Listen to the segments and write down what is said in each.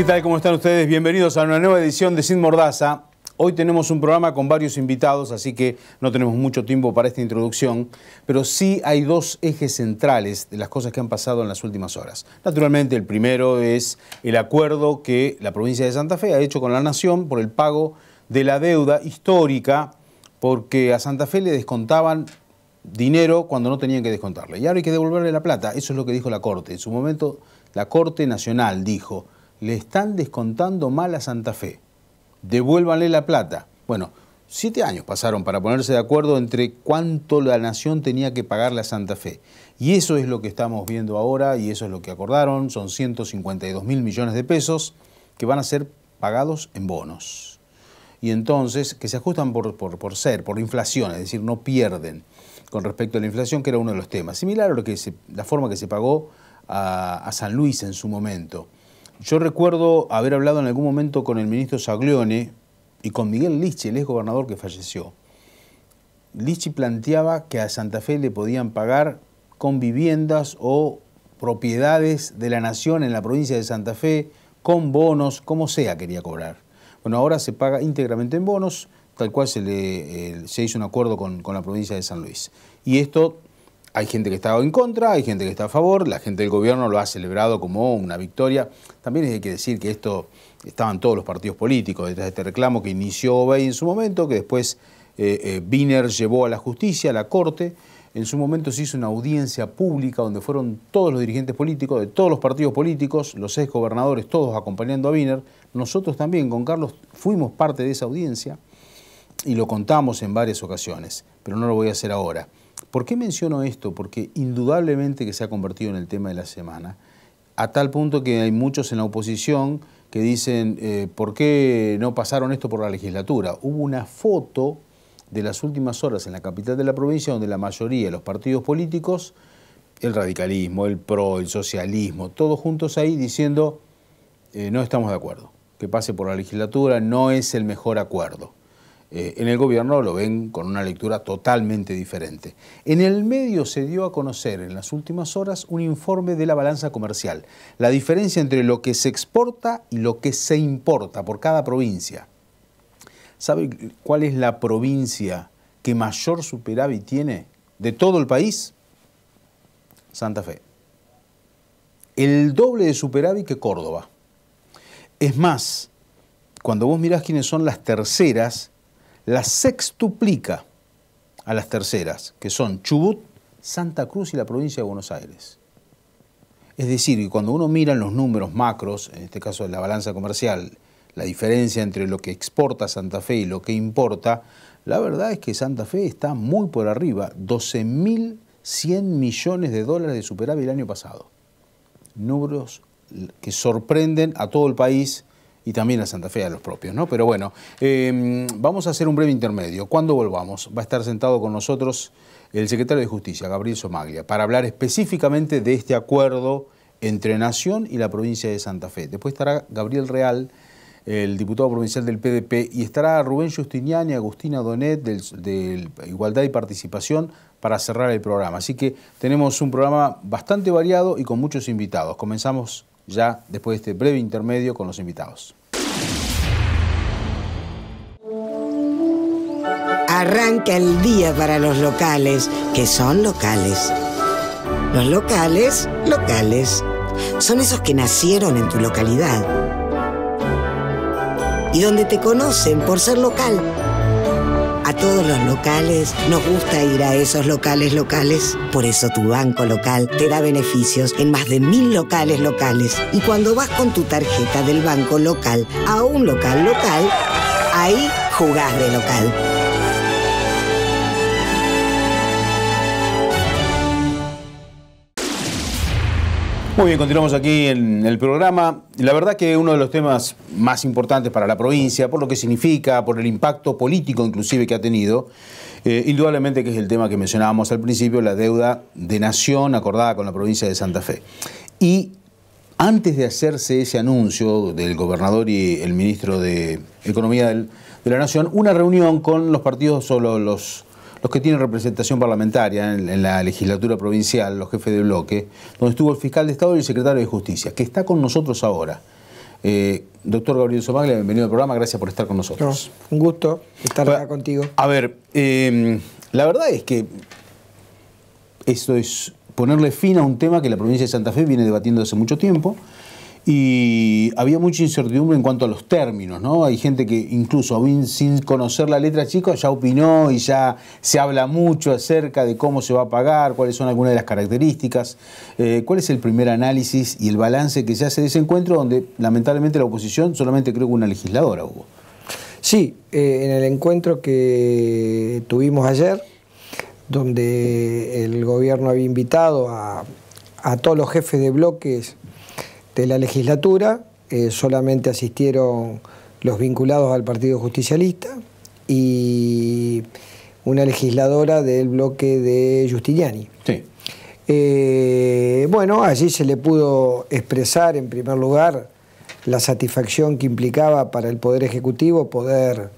¿Qué tal? ¿Cómo están ustedes? Bienvenidos a una nueva edición de Sin Mordaza. Hoy tenemos un programa con varios invitados, así que no tenemos mucho tiempo para esta introducción, pero sí hay dos ejes centrales de las cosas que han pasado en las últimas horas. Naturalmente, el primero es el acuerdo que la provincia de Santa Fe ha hecho con la Nación por el pago de la deuda histórica, porque a Santa Fe le descontaban dinero cuando no tenían que descontarle. Y ahora hay que devolverle la plata. Eso es lo que dijo la Corte. En su momento, la Corte Nacional dijo: le están descontando mal a Santa Fe, devuélvanle la plata. Bueno, 7 años pasaron para ponerse de acuerdo entre cuánto la Nación tenía que pagarle a Santa Fe. Y eso es lo que estamos viendo ahora, y eso es lo que acordaron. Son 152.000 millones de pesos que van a ser pagados en bonos. Y entonces, que se ajustan por inflación, es decir, no pierden con respecto a la inflación, que era uno de los temas. Similar a la forma que se pagó a San Luis en su momento. Yo recuerdo haber hablado en algún momento con el ministro Saglione y con Miguel Lichi, el ex gobernador que falleció. Lichi planteaba que a Santa Fe le podían pagar con viviendas o propiedades de la Nación en la provincia de Santa Fe, con bonos, como sea quería cobrar. Bueno, ahora se paga íntegramente en bonos, tal cual se hizo un acuerdo con la provincia de San Luis. Y esto, hay gente que está en contra, hay gente que está a favor, la gente del gobierno lo ha celebrado como una victoria. También hay que decir que estaban todos los partidos políticos detrás de este reclamo que inició Obey en su momento, que después Wiener llevó a la justicia, a la Corte. En su momento se hizo una audiencia pública donde fueron todos los dirigentes políticos de todos los partidos políticos, los ex gobernadores, todos acompañando a Wiener. Nosotros también con Carlos fuimos parte de esa audiencia y lo contamos en varias ocasiones, pero no lo voy a hacer ahora. ¿Por qué menciono esto? Porque indudablemente que se ha convertido en el tema de la semana, a tal punto que hay muchos en la oposición que dicen ¿por qué no pasaron esto por la legislatura? Hubo una foto de las últimas horas en la capital de la provincia donde la mayoría de los partidos políticos, el radicalismo, el PRO, el socialismo, todos juntos ahí diciendo no estamos de acuerdo, que pase por la legislatura, no es el mejor acuerdo. En el gobierno lo ven con una lectura totalmente diferente. En el medio se dio a conocer en las últimas horas un informe de la balanza comercial, la diferencia entre lo que se exporta y lo que se importa por cada provincia. ¿Sabe cuál es la provincia que mayor superávit tiene de todo el país? Santa Fe. El doble de superávit que Córdoba. Es más, cuando vos mirás quiénes son las terceras, las sextuplica a las terceras, que son Chubut, Santa Cruz y la provincia de Buenos Aires. Es decir, que cuando uno mira en los números macros, en este caso de la balanza comercial, la diferencia entre lo que exporta Santa Fe y lo que importa, la verdad es que Santa Fe está muy por arriba, 12.100 millones de dólares de superávit el año pasado. Números que sorprenden a todo el país y también a Santa Fe, a los propios, ¿no? Pero bueno, vamos a hacer un breve intermedio. Cuando volvamos, va a estar sentado con nosotros el secretario de Justicia, Gabriel Somaglia, para hablar específicamente de este acuerdo entre Nación y la provincia de Santa Fe. Después estará Gabriel Real, el diputado provincial del PDP, y estará Rubén Justiniani y Agustina Donet de Igualdad y Participación para cerrar el programa. Así que tenemos un programa bastante variado y con muchos invitados. Comenzamos ya después de este breve intermedio con los invitados. Arranca el día para los locales, que son locales. Los locales, locales. Son esos que nacieron en tu localidad y donde te conocen por ser local. A todos los locales nos gusta ir a esos locales locales. Por eso tu banco local te da beneficios en más de 1.000 locales locales. Y cuando vas con tu tarjeta del banco local a un local local, ahí jugás de local. Muy bien, continuamos aquí en el programa. La verdad que uno de los temas más importantes para la provincia, por lo que significa, por el impacto político inclusive que ha tenido, indudablemente que es el tema que mencionábamos al principio, la deuda de Nación acordada con la provincia de Santa Fe. Y antes de hacerse ese anuncio del gobernador y el ministro de Economía de la Nación, una reunión con los partidos o los que tienen representación parlamentaria en la legislatura provincial, los jefes de bloque, donde estuvo el fiscal de Estado y el secretario de Justicia, que está con nosotros ahora. Doctor Gabriel Somaglia, bienvenido al programa, gracias por estar con nosotros. No, un gusto estar acá contigo. A ver, la verdad es que esto es ponerle fin a un tema que la provincia de Santa Fe viene debatiendo hace mucho tiempo, y había mucha incertidumbre en cuanto a los términos, ¿no? Hay gente que incluso aún sin conocer la letra chica ya opinó y ya se habla mucho acerca de cómo se va a pagar, cuáles son algunas de las características. ¿Cuál es el primer análisis y el balance que se hace de ese encuentro donde lamentablemente la oposición solamente creo que una legisladora hubo? Sí, en el encuentro que tuvimos ayer, donde el gobierno había invitado a todos los jefes de bloques de la legislatura, solamente asistieron los vinculados al Partido Justicialista y una legisladora del bloque de Giustiniani. Sí. Bueno, allí se le pudo expresar en primer lugar la satisfacción que implicaba para el Poder Ejecutivo poder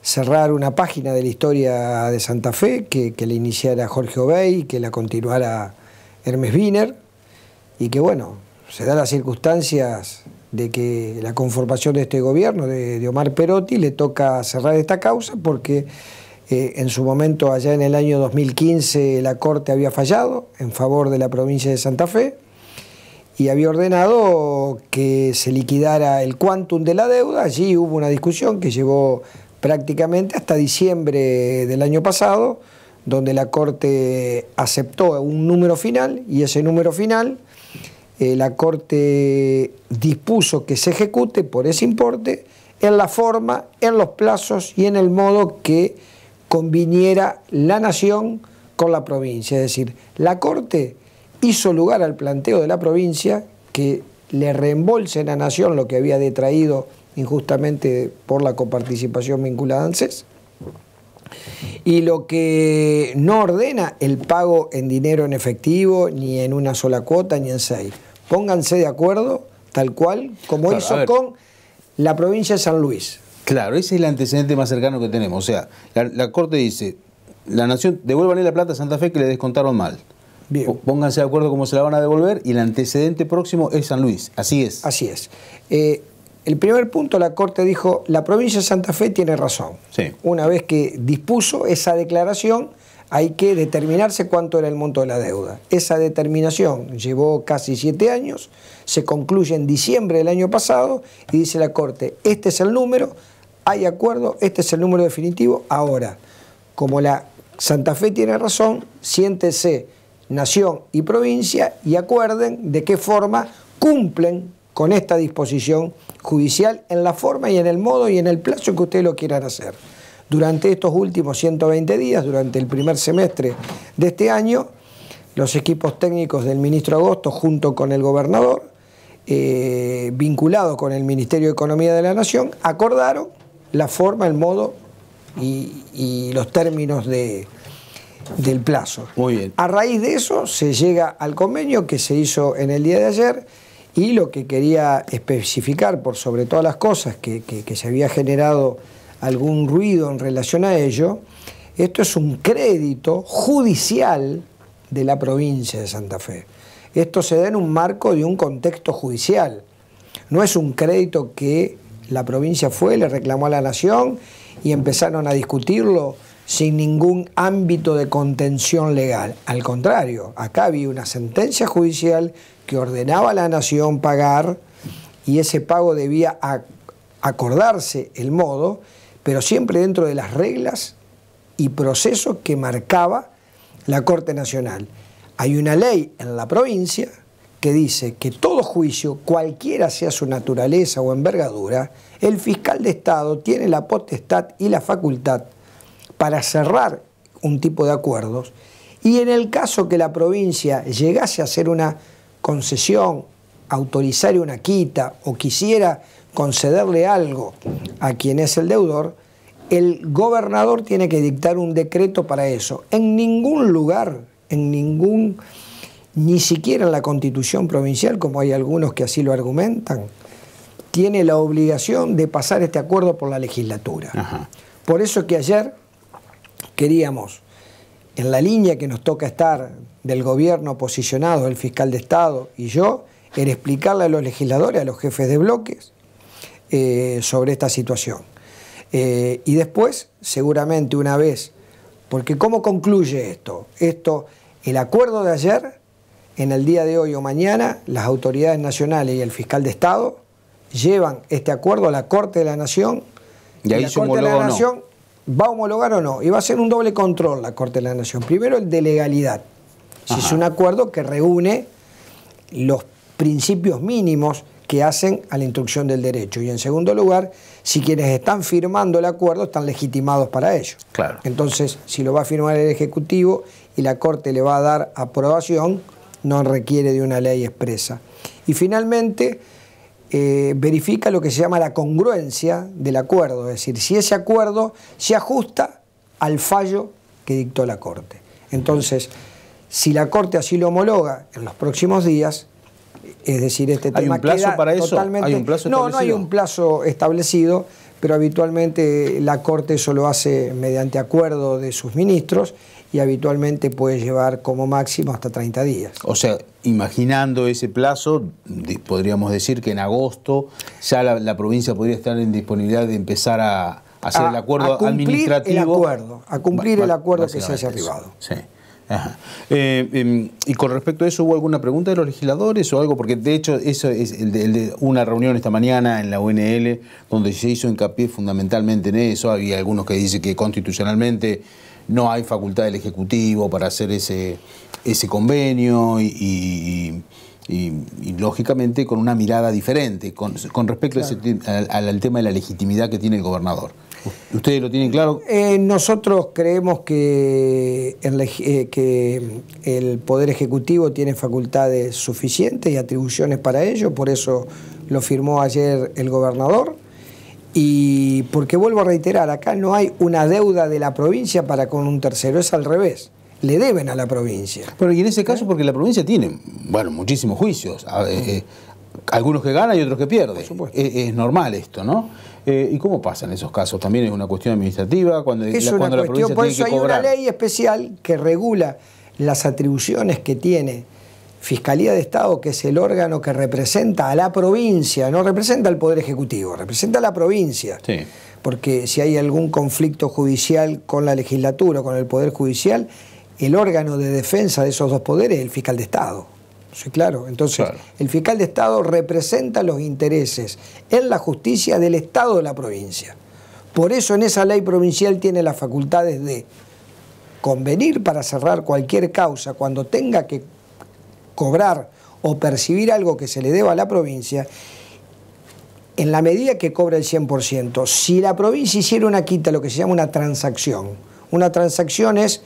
cerrar una página de la historia de Santa Fe, que la iniciara Jorge Obey, que la continuara Hermes Wiener, y que bueno, se dan las circunstancias de que la conformación de este gobierno de Omar Perotti le toca cerrar esta causa porque en su momento, allá en el año 2015, la Corte había fallado en favor de la provincia de Santa Fe y había ordenado que se liquidara el quantum de la deuda. Allí hubo una discusión que llevó prácticamente hasta diciembre del año pasado, donde la Corte aceptó un número final y ese número final la Corte dispuso que se ejecute por ese importe en la forma, en los plazos y en el modo que conviniera la nación con la provincia. Es decir, la Corte hizo lugar al planteo de la provincia que le reembolse a la nación lo que había detraído injustamente por la coparticipación vinculada a ANSES, y lo que no ordena el pago en dinero en efectivo, ni en una sola cuota, ni en 6. Pónganse de acuerdo, tal cual, como claro, hizo con la provincia de San Luis. Claro, ese es el antecedente más cercano que tenemos. O sea, la Corte dice, la Nación, devuélvanle la plata a Santa Fe que le descontaron mal. Bien. Pónganse de acuerdo cómo se la van a devolver, y el antecedente próximo es San Luis. Así es. Así es. El primer punto, la Corte dijo, la provincia de Santa Fe tiene razón. Sí. Una vez que dispuso esa declaración, hay que determinarse cuánto era el monto de la deuda. Esa determinación llevó casi 7 años, se concluye en diciembre del año pasado y dice la Corte, este es el número, hay acuerdo, este es el número definitivo. Ahora, como la Santa Fe tiene razón, siéntese nación y provincia y acuerden de qué forma cumplen con esta disposición judicial en la forma y en el modo y en el plazo que ustedes lo quieran hacer. Durante estos últimos 120 días, durante el primer semestre de este año, los equipos técnicos del ministro Agosto, junto con el gobernador, vinculados con el Ministerio de Economía de la Nación, acordaron la forma, el modo y los términos del plazo. Muy bien. A raíz de eso se llega al convenio que se hizo en el día de ayer, y lo que quería especificar, por sobre todas las cosas, que se había generado algún ruido en relación a ello, esto es un crédito judicial de la provincia de Santa Fe. Esto se da en un marco de un contexto judicial. No es un crédito que la provincia fue, le reclamó a la nación y empezaron a discutirlo sin ningún ámbito de contención legal. Al contrario, acá había una sentencia judicial que ordenaba a la nación pagar y ese pago debía acordarse el modo, pero siempre dentro de las reglas y procesos que marcaba la Corte Nacional. Hay una ley en la provincia que dice que todo juicio, cualquiera sea su naturaleza o envergadura, el fiscal de Estado tiene la potestad y la facultad para cerrar un tipo de acuerdos, y en el caso que la provincia llegase a hacer una concesión, autorizar una quita o quisiera concederle algo a quien es el deudor, el gobernador tiene que dictar un decreto para eso. En ningún lugar, ni siquiera en la Constitución provincial, como hay algunos que así lo argumentan, tiene la obligación de pasar este acuerdo por la legislatura. Ajá. Por eso que ayer queríamos, en la línea que nos toca estar del gobierno posicionado, el fiscal de Estado y yo, era explicarle a los legisladores, a los jefes de bloques, sobre esta situación. Y después, seguramente una vez, porque ¿cómo concluye esto? El acuerdo de ayer, en el día de hoy o mañana, las autoridades nacionales y el fiscal de Estado llevan este acuerdo a la Corte de la Nación, y ahí la Corte de la Nación va a homologar o no, y va a ser un doble control la Corte de la Nación. Primero, el de legalidad, si es un acuerdo que reúne los principios mínimos que hacen a la instrucción del derecho. Y en segundo lugar, si quienes están firmando el acuerdo están legitimados para ello. Claro. Entonces, si lo va a firmar el Ejecutivo y la Corte le va a dar aprobación, no requiere de una ley expresa. Y finalmente, verifica lo que se llama la congruencia del acuerdo, es decir, si ese acuerdo se ajusta al fallo que dictó la Corte. Entonces, si la Corte así lo homologa en los próximos días, es decir, este tema ¿Hay un plazo para eso? Totalmente... ¿Hay un plazo establecido? No hay un plazo establecido, pero habitualmente la Corte eso lo hace mediante acuerdo de sus ministros y habitualmente puede llevar como máximo hasta 30 días. O sea, imaginando ese plazo, podríamos decir que en agosto ya la provincia podría estar en disponibilidad de empezar a hacer el acuerdo administrativo. A cumplir el acuerdo que se haya arribado. Sí. Ajá. Y con respecto a eso, ¿hubo alguna pregunta de los legisladores o algo? Porque de hecho eso es el de una reunión esta mañana en la UNL donde se hizo hincapié fundamentalmente en eso. Había algunos que dicen que constitucionalmente no hay facultad del Ejecutivo para hacer ese convenio y lógicamente con una mirada diferente con respecto al tema de la legitimidad que tiene el gobernador. ¿Ustedes lo tienen claro? Nosotros creemos que el Poder Ejecutivo tiene facultades suficientes y atribuciones para ello, por eso lo firmó ayer el gobernador. Y porque vuelvo a reiterar, acá no hay una deuda de la provincia para con un tercero, es al revés. Le deben a la provincia. Pero y en ese caso, porque la provincia tiene, bueno, muchísimos juicios, algunos que ganan y otros que pierden. Es normal esto, ¿no? ¿Y cómo pasa en esos casos? ¿También es una cuestión administrativa? Cuando la provincia por tiene eso que hay cobrar. una ley especial que regula las atribuciones que tiene Fiscalía de Estado, que es el órgano que representa a la provincia, no representa al Poder Ejecutivo, representa a la provincia. Sí. Porque si hay algún conflicto judicial con la legislatura o con el Poder Judicial, el órgano de defensa de esos dos poderes es el fiscal de Estado. Sí, claro. Entonces, el fiscal de Estado representa los intereses en la justicia del Estado de la provincia. Por eso en esa ley provincial tiene las facultades de convenir para cerrar cualquier causa cuando tenga que cobrar o percibir algo que se le deba a la provincia, en la medida que cobra el 100%. Si la provincia hiciera una quita, lo que se llama una transacción es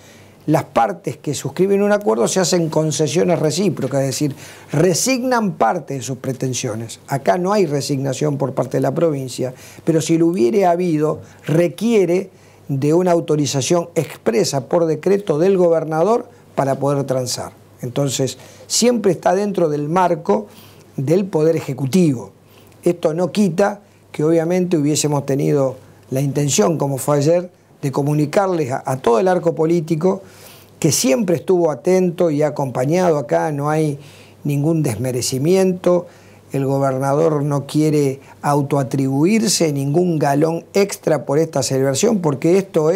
las partes que suscriben un acuerdo se hacen concesiones recíprocas, es decir, resignan parte de sus pretensiones. Acá no hay resignación por parte de la provincia, pero si lo hubiere habido, requiere de una autorización expresa por decreto del gobernador para poder transar. Entonces, siempre está dentro del marco del Poder Ejecutivo. Esto no quita que obviamente hubiésemos tenido la intención, como fue ayer, de comunicarles a todo el arco político que siempre estuvo atento y acompañado acá, no hay ningún desmerecimiento, el gobernador no quiere autoatribuirse ningún galón extra por esta celebración, porque esto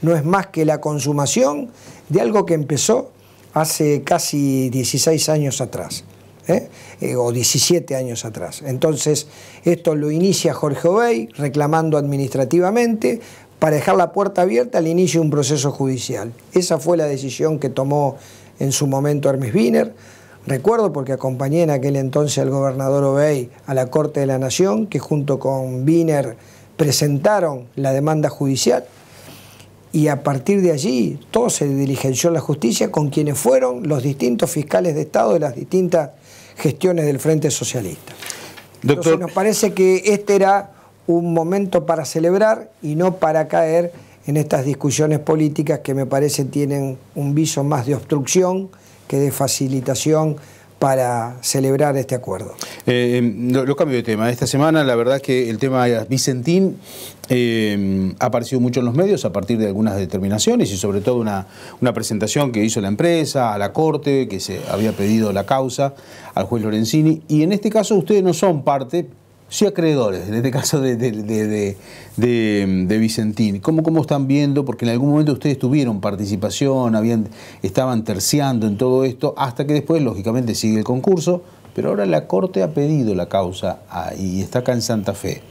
no es más que la consumación de algo que empezó hace casi 16 años atrás, o 17 años atrás. Entonces, esto lo inicia Jorge Obey reclamando administrativamente para dejar la puerta abierta al inicio de un proceso judicial. Esa fue la decisión que tomó en su momento Hermes Wiener. Recuerdo porque acompañé en aquel entonces al gobernador Obey a la Corte de la Nación, que junto con Wiener presentaron la demanda judicial. Y a partir de allí todo se diligenció en la justicia con quienes fueron los distintos fiscales de Estado de las distintas gestiones del Frente Socialista. Entonces nos parece que este era un momento para celebrar y no para caer en estas discusiones políticas que me parece tienen un viso más de obstrucción que de facilitación para celebrar este acuerdo. Lo cambio de tema. Esta semana la verdad es que el tema Vicentín ha aparecido mucho en los medios a partir de algunas determinaciones y sobre todo una presentación que hizo la empresa a la Corte, que se había pedido la causa al juez Lorenzini, y en este caso ustedes no son parte, sí acreedores, en este caso de Vicentín. ¿Cómo están viendo? Porque en algún momento ustedes tuvieron participación, estaban terciando en todo esto, hasta que después, lógicamente, sigue el concurso, pero ahora la Corte ha pedido la causa y está acá en Santa Fe.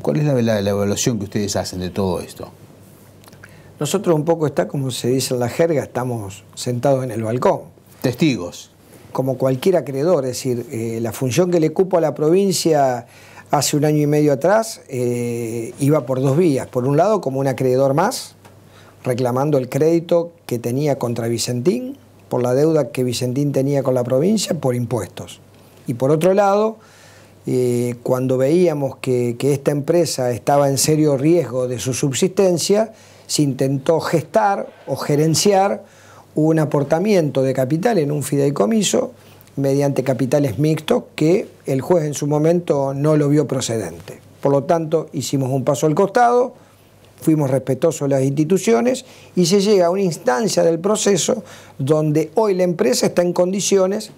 ¿Cuál es la evaluación que ustedes hacen de todo esto? Nosotros un poco como se dice en la jerga, estamos sentados en el balcón. Testigos. Como cualquier acreedor, es decir, la función que le cupo a la provincia hace 1 año y medio atrás iba por 2 vías. Por un lado, como un acreedor más, reclamando el crédito que tenía contra Vicentín, por la deuda que Vicentín tenía con la provincia, por impuestos. Y por otro lado, cuando veíamos que esta empresa estaba en serio riesgo de su subsistencia, se intentó gestar o gerenciar un aportamiento de capital en un fideicomiso mediante capitales mixtos que el juez en su momento no lo vio procedente. Por lo tanto, hicimos un paso al costado, fuimos respetuosos de las instituciones y se llega a una instancia del proceso donde hoy la empresa está en condiciones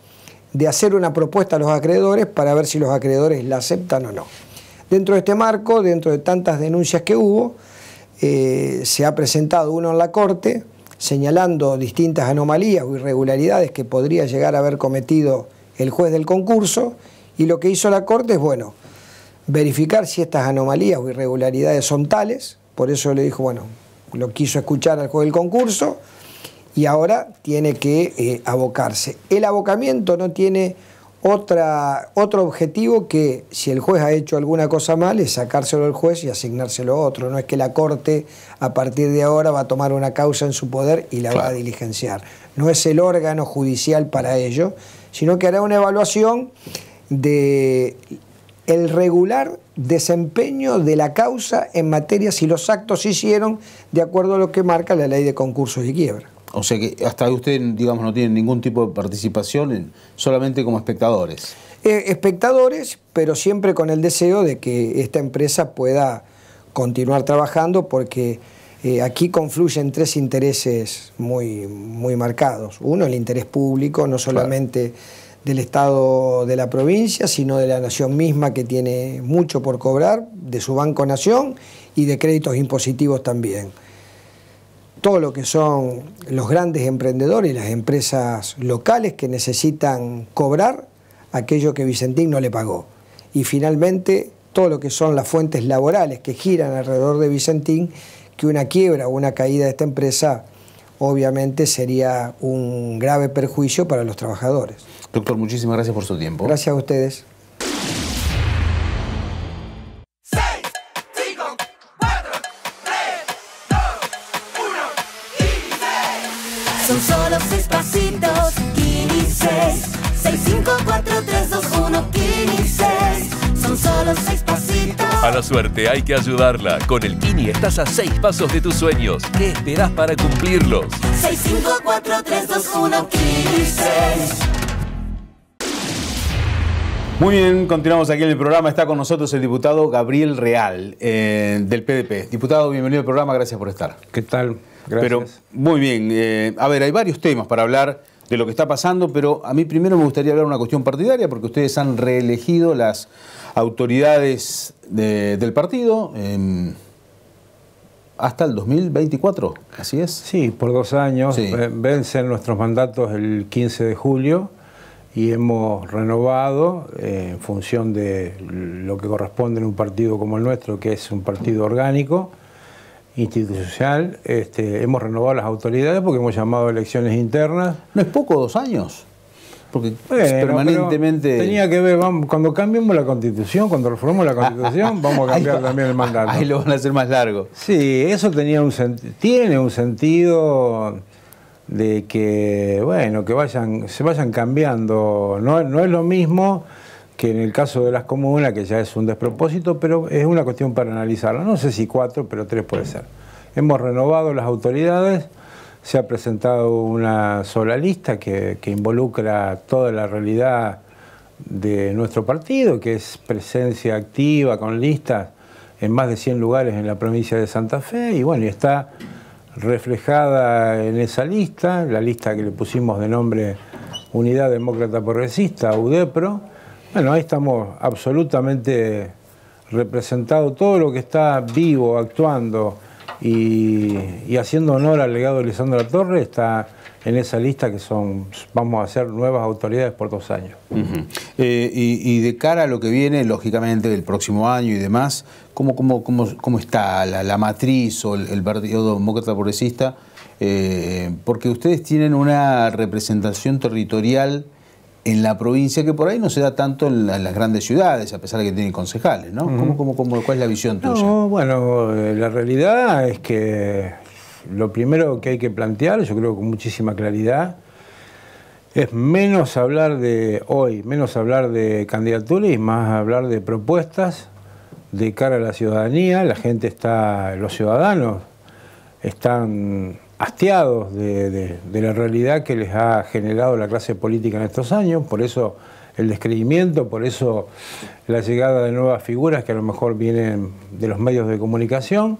de hacer una propuesta a los acreedores para ver si los acreedores la aceptan o no. Dentro de este marco, dentro de tantas denuncias que hubo, se ha presentado uno en la Corte señalando distintas anomalías o irregularidades que podría llegar a haber cometido el juez del concurso, y lo que hizo la Corte es, bueno, verificar si estas anomalías o irregularidades son tales. Por eso le dijo, bueno, lo quiso escuchar al juez del concurso y ahora tiene que abocarse. El abocamiento no tiene otro objetivo que, si el juez ha hecho alguna cosa mal, es sacárselo al juez y asignárselo a otro. No es que la Corte a partir de ahora va a tomar una causa en su poder y la va a diligenciar. No es el órgano judicial para ello, sino que hará una evaluación de el regular desempeño de la causa en materia si los actos se hicieron de acuerdo a lo que marca la ley de concursos y quiebra. O sea que hasta ahí ustedes, digamos, no tienen ningún tipo de participación, solamente como espectadores. Espectadores, pero siempre con el deseo de que esta empresa pueda continuar trabajando, porque aquí confluyen 3 intereses muy marcados. Uno, el interés público, no solamente del Estado de la provincia, sino de la nación misma, que tiene mucho por cobrar, de su Banco Nación y de créditos impositivos también. Todo lo que son los grandes emprendedores, las empresas locales que necesitan cobrar aquello que Vicentín no le pagó. Y finalmente, todo lo que son las fuentes laborales que giran alrededor de Vicentín, que una quiebra o una caída de esta empresa obviamente sería un grave perjuicio para los trabajadores. Doctor, muchísimas gracias por su tiempo. Gracias a ustedes. Son solo 6 pasitos, Kini 6. 6, 5, 4, 3, 2, 1, Kini 6. Son solo 6 pasitos. A la suerte hay que ayudarla. Con el Kini estás a 6 pasos de tus sueños. ¿Qué esperás para cumplirlos? 6, 5, 4, 3, 2, 1, Kini 6. Muy bien, continuamos aquí en el programa. Está con nosotros el diputado Gabriel Real, del PDP. Diputado, bienvenido al programa, gracias por estar. ¿Qué tal? Gracias. Pero, muy bien, a ver, hay varios temas para hablar de lo que está pasando, pero a mí primero me gustaría hablar de una cuestión partidaria, porque ustedes han reelegido las autoridades del partido hasta el 2024, ¿así es? Sí, por 2 años. Sí. Vencen nuestros mandatos el 15 de julio y hemos renovado en función de lo que corresponde en un partido como el nuestro, que es un partido orgánico, institucional. Hemos renovado las autoridades porque hemos llamado a elecciones internas. ¿No es poco 2 años? Porque permanentemente... Tenía que ver, cuando cambiemos la Constitución, cuando reformemos la Constitución, vamos a cambiar también el mandato. Ahí lo van a hacer más largo. Sí, eso tiene un sentido de que, bueno, que se vayan cambiando. No es lo mismo que en el caso de las comunas, que ya es un despropósito, pero es una cuestión para analizarla. No sé si 4, pero 3 puede ser. Hemos renovado las autoridades, se ha presentado una sola lista que involucra toda la realidad de nuestro partido, que es presencia activa con listas en más de 100 lugares en la provincia de Santa Fe, y bueno, y está reflejada en esa lista, la lista que le pusimos de nombre Unidad Demócrata Progresista, UDEPRO. Bueno, ahí estamos absolutamente representados, todo lo que está vivo, actuando y haciendo honor al legado de Lisandro Latorre está en esa lista, que vamos a ser nuevas autoridades por 2 años. Y de cara a lo que viene, lógicamente, del próximo año y demás, ¿cómo está la matriz o el Partido Demócrata Progresista? Porque ustedes tienen una representación territorial en la provincia que por ahí no se da tanto en las grandes ciudades, a pesar de que tienen concejales, ¿no? ¿Cuál es la visión tuya? No, bueno, la realidad es que lo primero que hay que plantear, yo creo con muchísima claridad, es menos hablar de candidaturas y más hablar de propuestas de cara a la ciudadanía. Los ciudadanos están hastiados de la realidad que les ha generado la clase política en estos años, por eso el descreimiento, por eso la llegada de nuevas figuras que a lo mejor vienen de los medios de comunicación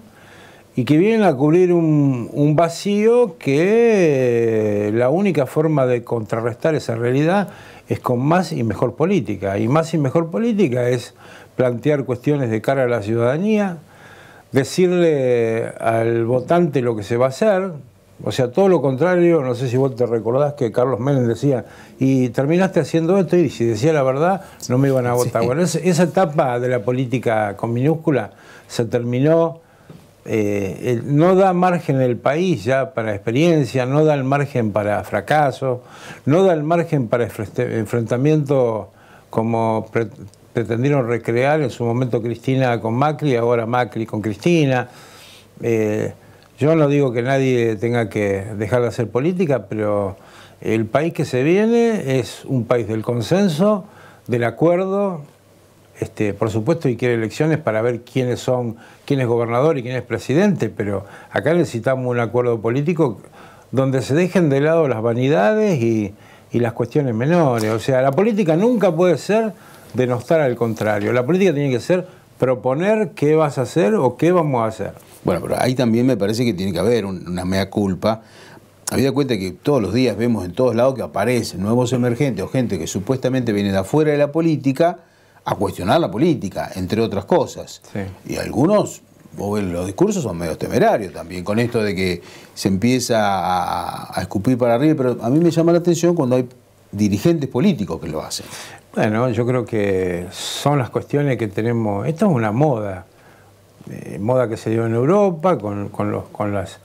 y que vienen a cubrir un vacío que la única forma de contrarrestar esa realidad es con más y mejor política. Y más y mejor política es plantear cuestiones de cara a la ciudadanía, decirle al votante lo que se va a hacer, o sea, todo lo contrario. No sé si vos te recordás que Carlos Menem decía, y terminaste haciendo esto, y si decía la verdad, no me iban a votar. Sí. Bueno, esa etapa de la política con minúscula se terminó. No da margen el país ya para experiencia, no da el margen para fracaso, no da el margen para enfrentamiento como pretendieron recrear en su momento Cristina con Macri, ahora Macri con Cristina. Yo no digo que nadie tenga que dejar de hacer política, pero el país que se viene es un país del consenso, del acuerdo. Por supuesto, y quiere elecciones para ver quién es gobernador y quién es presidente, pero acá necesitamos un acuerdo político donde se dejen de lado las vanidades y las cuestiones menores. O sea, la política nunca puede ser denostar al contrario. La política tiene que ser proponer qué vas a hacer o qué vamos a hacer. Bueno, pero ahí también me parece que tiene que haber una mea culpa. Habida cuenta que todos los días vemos en todos lados que aparecen nuevos emergentes o gente que supuestamente viene de afuera de la política a cuestionar la política, entre otras cosas. Sí. Y algunos, vos ves, los discursos son medio temerarios también, con esto de que se empieza a escupir para arriba, pero a mí me llama la atención cuando hay dirigentes políticos que lo hacen. Bueno, yo creo que son las cuestiones que tenemos. Esto es una moda, moda que se dio en Europa, con las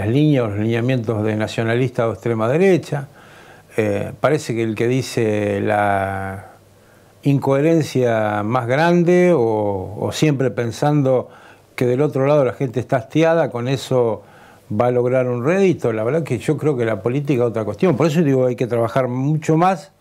líneas, los lineamientos de nacionalistas o extrema derecha. Parece que el que dice la incoherencia más grande o siempre pensando que del otro lado la gente está hastiada, con eso va a lograr un rédito. La verdad que yo creo que la política es otra cuestión. Por eso digo, hay que trabajar mucho más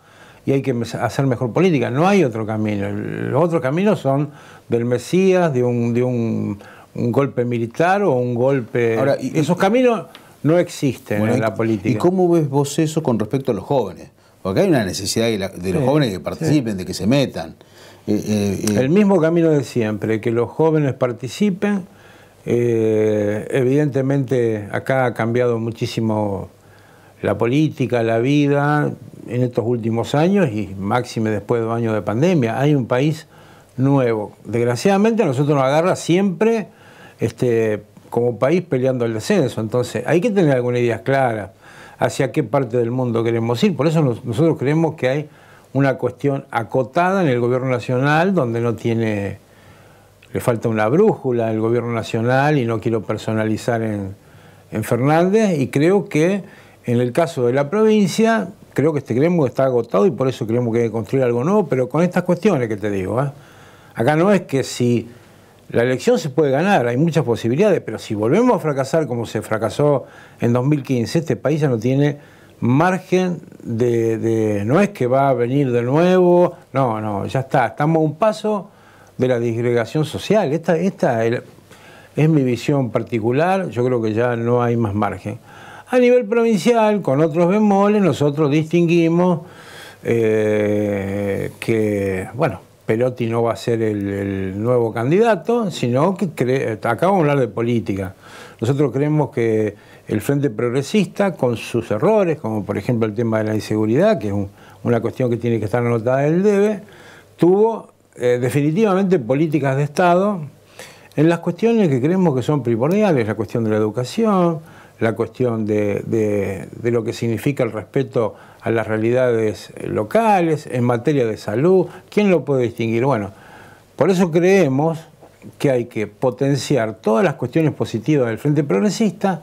y hay que hacer mejor política. No hay otro camino. Los otros caminos son del Mesías, de un golpe militar o un golpe... Ahora, esos caminos no existen en la política. ¿Y cómo ves vos eso con respecto a los jóvenes? Porque hay una necesidad de los jóvenes que participen, de que se metan. El mismo camino de siempre, que los jóvenes participen. Evidentemente acá ha cambiado muchísimo la política, la vida en estos últimos años y máxime después de 2 años de pandemia. Hay un país nuevo. Desgraciadamente a nosotros nos agarra siempre como país peleando el descenso. Entonces hay que tener alguna idea clara hacia qué parte del mundo queremos ir. Por eso nosotros creemos que hay una cuestión acotada en el gobierno nacional donde le falta una brújula al gobierno nacional, y no quiero personalizar en Fernández, y creo que en el caso de la provincia, creemos que está agotado y por eso creemos que hay que construir algo nuevo, pero con estas cuestiones que te digo. Acá no es que si la elección se puede ganar, hay muchas posibilidades, pero si volvemos a fracasar como se fracasó en 2015, este país ya no tiene margen no es que va a venir de nuevo, no, ya está, estamos a un paso de la disgregación social. Esta es mi visión particular, yo creo que ya no hay más margen. A nivel provincial, con otros bemoles, nosotros distinguimos que, bueno, Perotti no va a ser el nuevo candidato, sino que acá vamos a hablar de política. Nosotros creemos que el Frente Progresista, con sus errores, como por ejemplo el tema de la inseguridad, que es una cuestión que tiene que estar anotada en el DEBE, tuvo definitivamente políticas de Estado en las cuestiones que creemos que son primordiales, la cuestión de la educación, la cuestión de lo que significa el respeto a las realidades locales, en materia de salud. ¿Quién lo puede distinguir? Bueno, por eso creemos que hay que potenciar todas las cuestiones positivas del Frente Progresista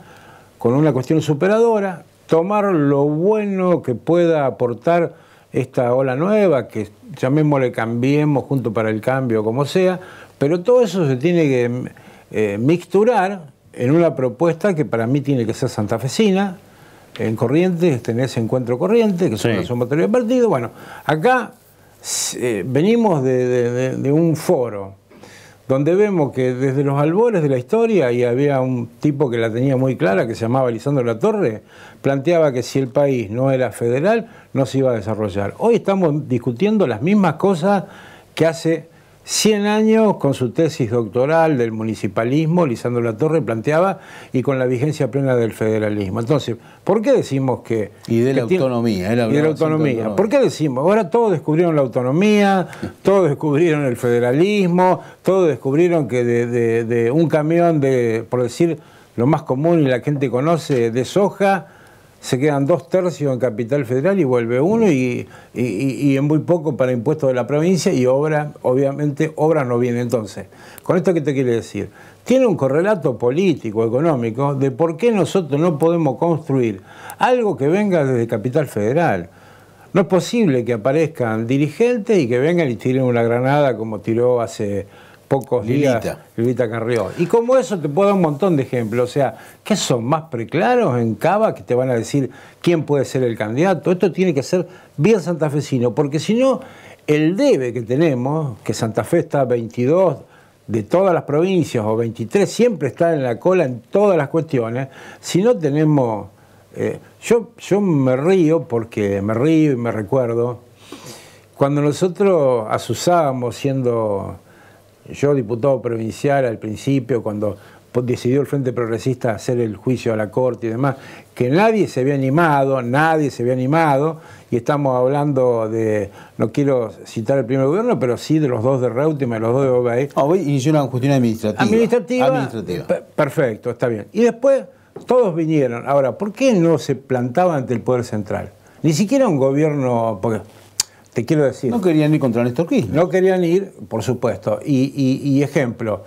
con una cuestión superadora, tomar lo bueno que pueda aportar esta ola nueva, que llamémosle Cambiemos, Juntos para el Cambio, como sea, pero todo eso se tiene que mixturar en una propuesta que para mí tiene que ser santafesina. En Corrientes tenés Encuentro Corrientes, que son los motores de partido. Bueno, acá venimos de un foro donde vemos que desde los albores de la historia, y había un tipo que la tenía muy clara, que se llamaba Lisandro Latorre, planteaba que si el país no era federal, no se iba a desarrollar. Hoy estamos discutiendo las mismas cosas que hace 100 años con su tesis doctoral del municipalismo, Lisandro Latorre planteaba, y con la vigencia plena del federalismo. Entonces, ¿por qué decimos que... Y de la autonomía. Y de la autonomía. ¿Por qué decimos? Ahora todos descubrieron la autonomía, todos descubrieron el federalismo, todos descubrieron que de un camión de, por decir lo más común y la gente conoce, de soja, se quedan 2/3 en Capital Federal y vuelve uno, y en muy poco para impuestos de la provincia, y obviamente obras no vienen. Entonces, ¿con esto qué te quiere decir? Tiene un correlato político, económico, de por qué nosotros no podemos construir algo que venga desde Capital Federal. No es posible que aparezcan dirigentes y que vengan y tiren una granada como tiró hace pocos días Lilita Carrió. Y como eso te puedo dar un montón de ejemplos. O sea, ¿qué son? ¿Más preclaros en Cava que te van a decir quién puede ser el candidato? Esto tiene que ser bien santafesino, porque si no, el debe que tenemos, que Santa Fe está 22 de todas las provincias, o 23, siempre está en la cola en todas las cuestiones. Si no tenemos... yo me río, porque me río y me recuerdo, cuando nosotros asusábamos siendo... Yo, diputado provincial al principio, cuando decidió el Frente Progresista hacer el juicio a la Corte y demás, que nadie se había animado, y estamos hablando de, no quiero citar el primer gobierno, pero sí de los dos de Reutemann y los dos de Obey. Hoy inició una cuestión administrativa. Perfecto, está bien. Y después todos vinieron. Ahora, ¿por qué no se plantaba ante el Poder Central? Ni siquiera un gobierno... Porque, te quiero decir... No querían ir contra Néstor Kirchner. No querían ir, por supuesto. Y ejemplo,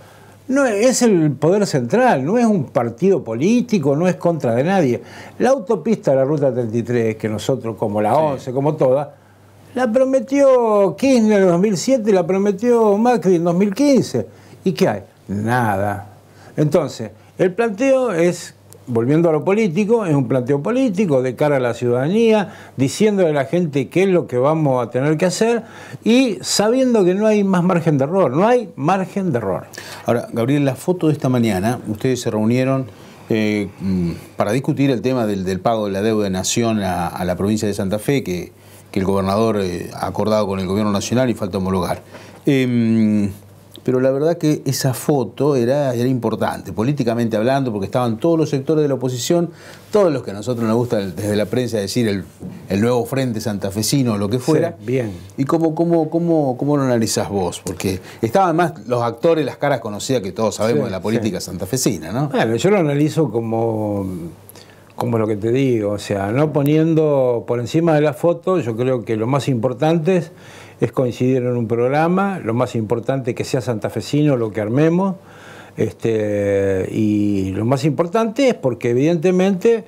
no es el Poder Central, no es un partido político, no es contra de nadie. La autopista de la Ruta 33, que nosotros, como la 11, como todas, la prometió Kirchner en 2007 y la prometió Macri en 2015. ¿Y qué hay? Nada. Entonces, el planteo es... Volviendo a lo político, es un planteo político de cara a la ciudadanía, diciéndole a la gente qué es lo que vamos a tener que hacer y sabiendo que no hay más margen de error, no hay margen de error. Ahora, Gabriel, la foto de esta mañana, ustedes se reunieron para discutir el tema del pago de la deuda de Nación a la provincia de Santa Fe, que el gobernador ha acordado con el gobierno nacional y falta homologar. Pero la verdad que esa foto era importante, políticamente hablando, porque estaban todos los sectores de la oposición, todos los que a nosotros nos gusta desde la prensa decir el nuevo Frente Santafesino o lo que fuera. Sí, bien. ¿Y cómo lo analizás vos? Porque estaban más los actores, las caras conocidas que todos sabemos de la política santafesina, ¿no? Bueno, yo lo analizo como lo que te digo, o sea, no poniendo por encima de la foto. Yo creo que lo más importante es coincidir en un programa, lo más importante es que sea santafesino lo que armemos, y lo más importante es porque evidentemente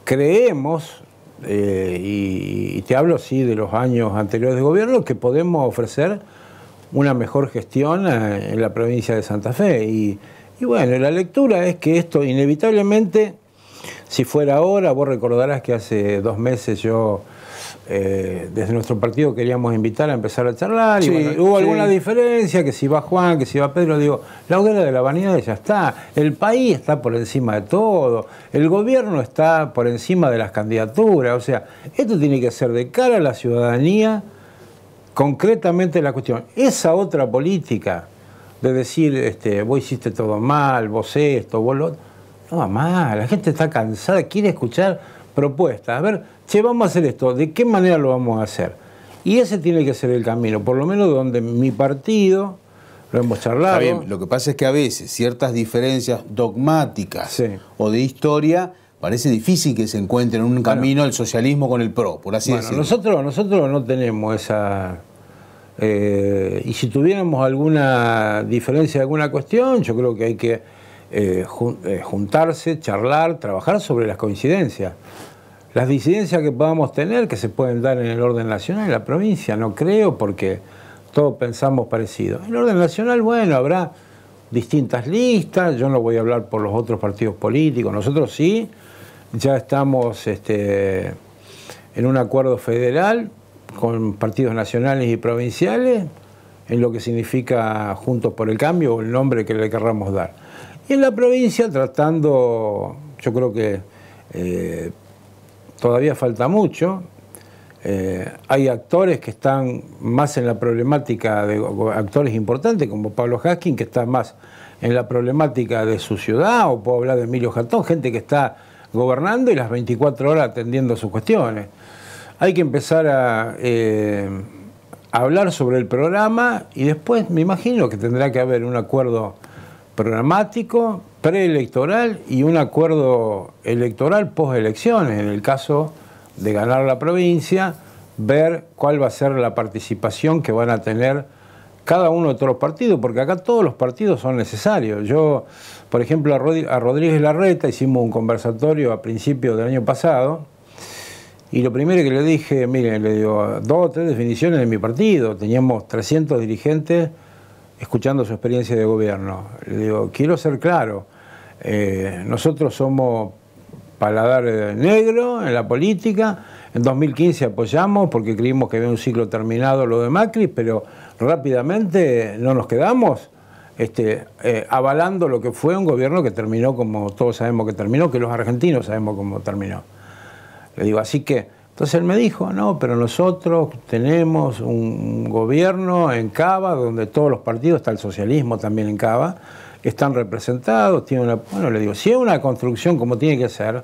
creemos, y te hablo sí de los años anteriores de gobierno, que podemos ofrecer una mejor gestión en la provincia de Santa Fe. Y bueno, la lectura es que esto inevitablemente Si fuera ahora, vos recordarás que hace 2 meses yo, desde nuestro partido, queríamos invitar a empezar a charlar. Sí, y bueno, hubo sí. alguna diferencia, que si va Juan, que si va Pedro. Digo, la hoguera de la vanidad ya está. El país está por encima de todo. El gobierno está por encima de las candidaturas. O sea, esto tiene que ser de cara a la ciudadanía, concretamente la cuestión. Esa otra política de decir, vos hiciste todo mal, vos esto, vos lo otro, no va mal. La gente está cansada, quiere escuchar propuestas. A ver, che, vamos a hacer esto, ¿de qué manera lo vamos a hacer? Y ese tiene que ser el camino, por lo menos donde mi partido, lo hemos charlado. Está bien, lo que pasa es que a veces ciertas diferencias dogmáticas Sí. o de historia parece difícil que se encuentren en un camino el socialismo con el PRO, por así Bueno, decirlo. nosotros no tenemos esa... y si tuviéramos alguna diferencia de alguna cuestión, yo creo que hay que juntarse, charlar, trabajar sobre las coincidencias. Las disidencias que podamos tener, que se pueden dar en el orden nacional, en la provincia, no creo, porque todos pensamos parecido. En el orden nacional, bueno, habrá distintas listas, yo no voy a hablar por los otros partidos políticos, nosotros sí, ya estamos en un acuerdo federal con partidos nacionales y provinciales, en lo que significa Juntos por el Cambio, o el nombre que le querramos dar. Y en la provincia tratando, yo creo que todavía falta mucho. Hay actores que están más en la problemática, de actores importantes como Pablo Haskin, que está más en la problemática de su ciudad, o puedo hablar de Emilio Jatón, gente que está gobernando y las 24 horas atendiendo sus cuestiones. Hay que empezar a hablar sobre el programa y después me imagino que tendrá que haber un acuerdo programático, preelectoral y un acuerdo electoral postelecciones. En el caso de ganar la provincia, ver cuál va a ser la participación que van a tener cada uno de todos los partidos, porque acá todos los partidos son necesarios. Yo, por ejemplo, a Rodríguez Larreta hicimos un conversatorio a principios del año pasado, y lo primero que le dije, miren, le digo, 2 o 3 definiciones de mi partido. Teníamos 300 dirigentes escuchando su experiencia de gobierno. Le digo, quiero ser claro, nosotros somos paladar negro en la política. En 2015 apoyamos porque creímos que había un ciclo terminado lo de Macri, pero rápidamente no nos quedamos avalando lo que fue un gobierno que terminó como todos sabemos que terminó, que los argentinos sabemos cómo terminó. Le digo, así que, entonces él me dijo, no, pero nosotros tenemos un gobierno en Cava, donde todos los partidos, está el socialismo también en Cava, están representados, tiene una... Bueno, le digo, si es una construcción como tiene que ser,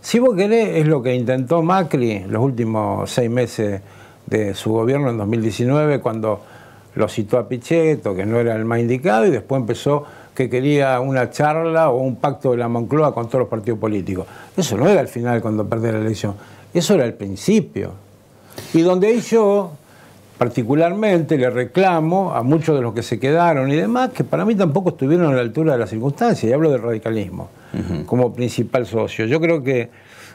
si vos querés, es lo que intentó Macri los últimos 6 meses de su gobierno en 2019, cuando lo citó a Pichetto, que no era el más indicado, y después empezó que quería una charla o un pacto de la Moncloa con todos los partidos políticos. Eso no era el final cuando perdió la elección, eso era el principio. Y donde ahí yo, particularmente, le reclamo a muchos de los que se quedaron y demás, que para mí tampoco estuvieron a la altura de las circunstancias, y hablo del radicalismo, como principal socio. Yo creo que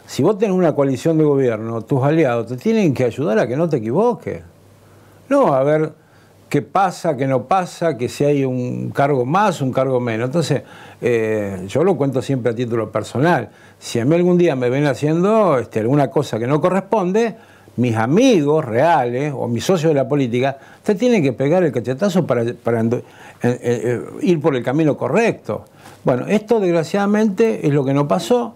si vos tenés una coalición de gobierno, tus aliados te tienen que ayudar a que no te equivoques. No a ver qué pasa, qué no pasa, que si hay un cargo más, un cargo menos. Entonces, yo lo cuento siempre a título personal. Si a mí algún día me ven haciendo alguna cosa que no corresponde, mis amigos reales o mis socios de la política te tienen que pegar el cachetazo para ir por el camino correcto. Bueno, esto desgraciadamente es lo que no pasó,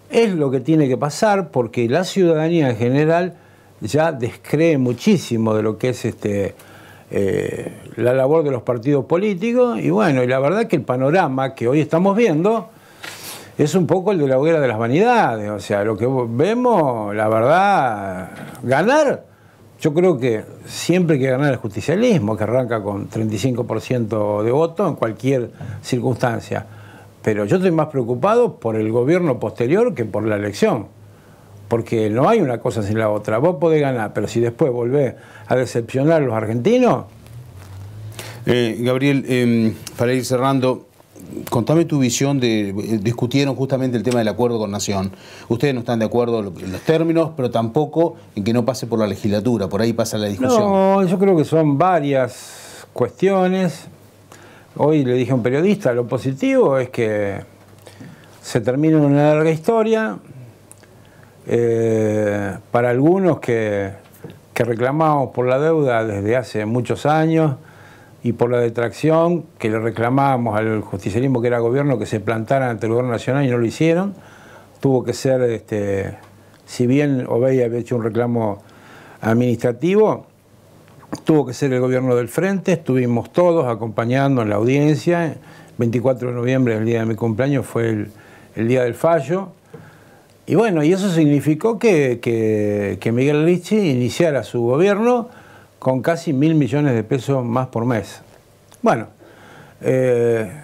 es lo que tiene que pasar, porque la ciudadanía en general ya descree muchísimo de lo que es la labor de los partidos políticos, y bueno, y la verdad que el panorama que hoy estamos viendo es un poco el de la hoguera de las vanidades. O sea, lo que vemos, la verdad, ganar, yo creo que siempre hay que ganar el justicialismo, que arranca con 35% de voto en cualquier circunstancia. Pero yo estoy más preocupado por el gobierno posterior que por la elección. Porque no hay una cosa sin la otra. Vos podés ganar, pero si después volvés a decepcionar a los argentinos... Gabriel, para ir cerrando, contame tu visión discutieron justamente el tema del acuerdo con Nación. Ustedes no están de acuerdo en los términos, pero tampoco en que no pase por la legislatura, por ahí pasa la discusión. No, yo creo que son varias cuestiones. Hoy le dije a un periodista, lo positivo es que se termina una larga historia. Para algunos que reclamamos por la deuda desde hace muchos años y por la detracción que le reclamábamos al justicialismo que era gobierno que se plantara ante el gobierno nacional y no lo hicieron, tuvo que ser, si bien Obey había hecho un reclamo administrativo, tuvo que ser el gobierno del frente. Estuvimos todos acompañando en la audiencia. 24 de noviembre, el día de mi cumpleaños, fue el día del fallo. Y bueno, y eso significó que Miguel Ricci iniciara su gobierno con casi 1.000 millones de pesos más por mes. Bueno,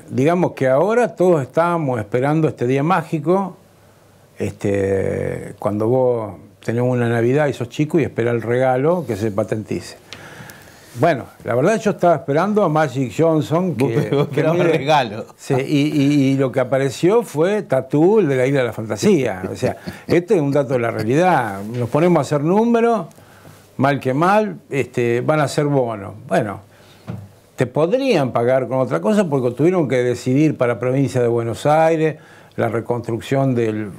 digamos que ahora todos estábamos esperando este día mágico, cuando vos tenés una Navidad y sos chico y esperás el regalo que se patentice. Bueno, la verdad yo estaba esperando a Magic Johnson. Que era un regalo. Sí, y lo que apareció fue Tatú, el de la Isla de la Fantasía. O sea, este es un dato de la realidad. Nos ponemos a hacer números, mal que mal, van a ser bonos. Bueno, te podrían pagar con otra cosa porque tuvieron que decidir para la provincia de Buenos Aires la reconstrucción del...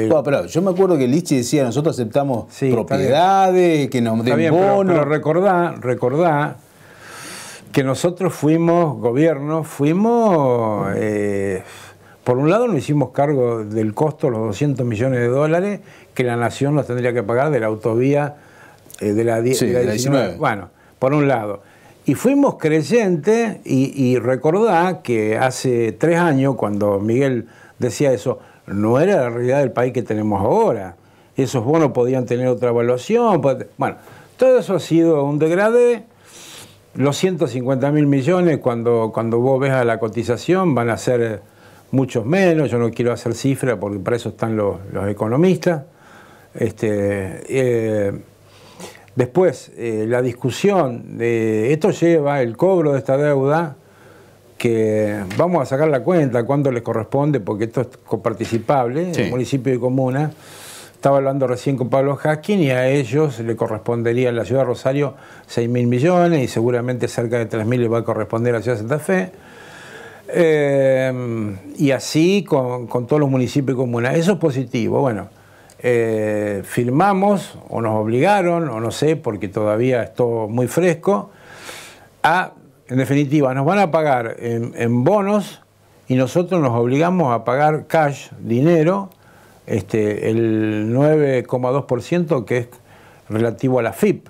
No, pero yo me acuerdo que Lichi decía, nosotros aceptamos propiedades, que nos den bonos. Pero recordá que nosotros fuimos gobierno, por un lado nos hicimos cargo del costo, los 200 millones de dólares que la nación nos tendría que pagar de la autovía de la 19. Bueno, por un lado. Y fuimos creyentes y recordá que hace 3 años, cuando Miguel decía eso, no era la realidad del país que tenemos ahora. Esos bonos podían tener otra evaluación. Bueno, todo eso ha sido un degradé. Los 150.000 millones, cuando vos ves a la cotización, van a ser muchos menos. Yo no quiero hacer cifras porque para eso están los economistas. Después, la discusión de esto lleva el cobro de esta deuda, que vamos a sacar la cuenta cuánto les corresponde, porque esto es coparticipable, sí. El municipio y comuna. Estaba hablando recién con Pablo Haskin y a ellos le correspondería en la ciudad de Rosario 6.000 millones y seguramente cerca de 3.000 le va a corresponder a la ciudad de Santa Fe. Y así con todos los municipios y comunas. Eso es positivo. Bueno, firmamos o nos obligaron, o no sé, porque todavía es todo muy fresco, en definitiva, nos van a pagar en bonos y nosotros nos obligamos a pagar cash, dinero, el 9,2% que es relativo a la FIP.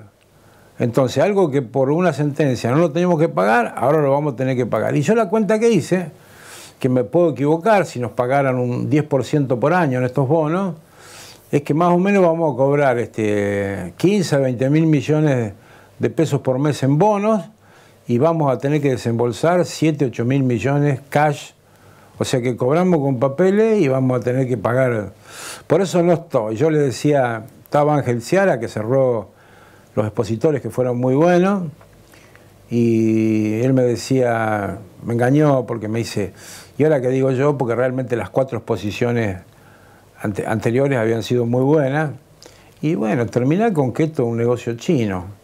Entonces, algo que por una sentencia no lo teníamos que pagar, ahora lo vamos a tener que pagar. Y yo la cuenta que hice, que me puedo equivocar, si nos pagaran un 10% por año en estos bonos, es que más o menos vamos a cobrar 15 a 20 mil millones de pesos por mes en bonos, y vamos a tener que desembolsar 7, 8 mil millones cash. O sea que cobramos con papeles y vamos a tener que pagar. Por eso no estoy. Yo le decía, estaba Ángel Ciara, que cerró los expositores, que fueron muy buenos, y él me decía, me engañó porque me dice, ¿y ahora qué digo yo? Porque realmente las 4 exposiciones anteriores habían sido muy buenas. Y bueno, terminá con que esto es un negocio chino.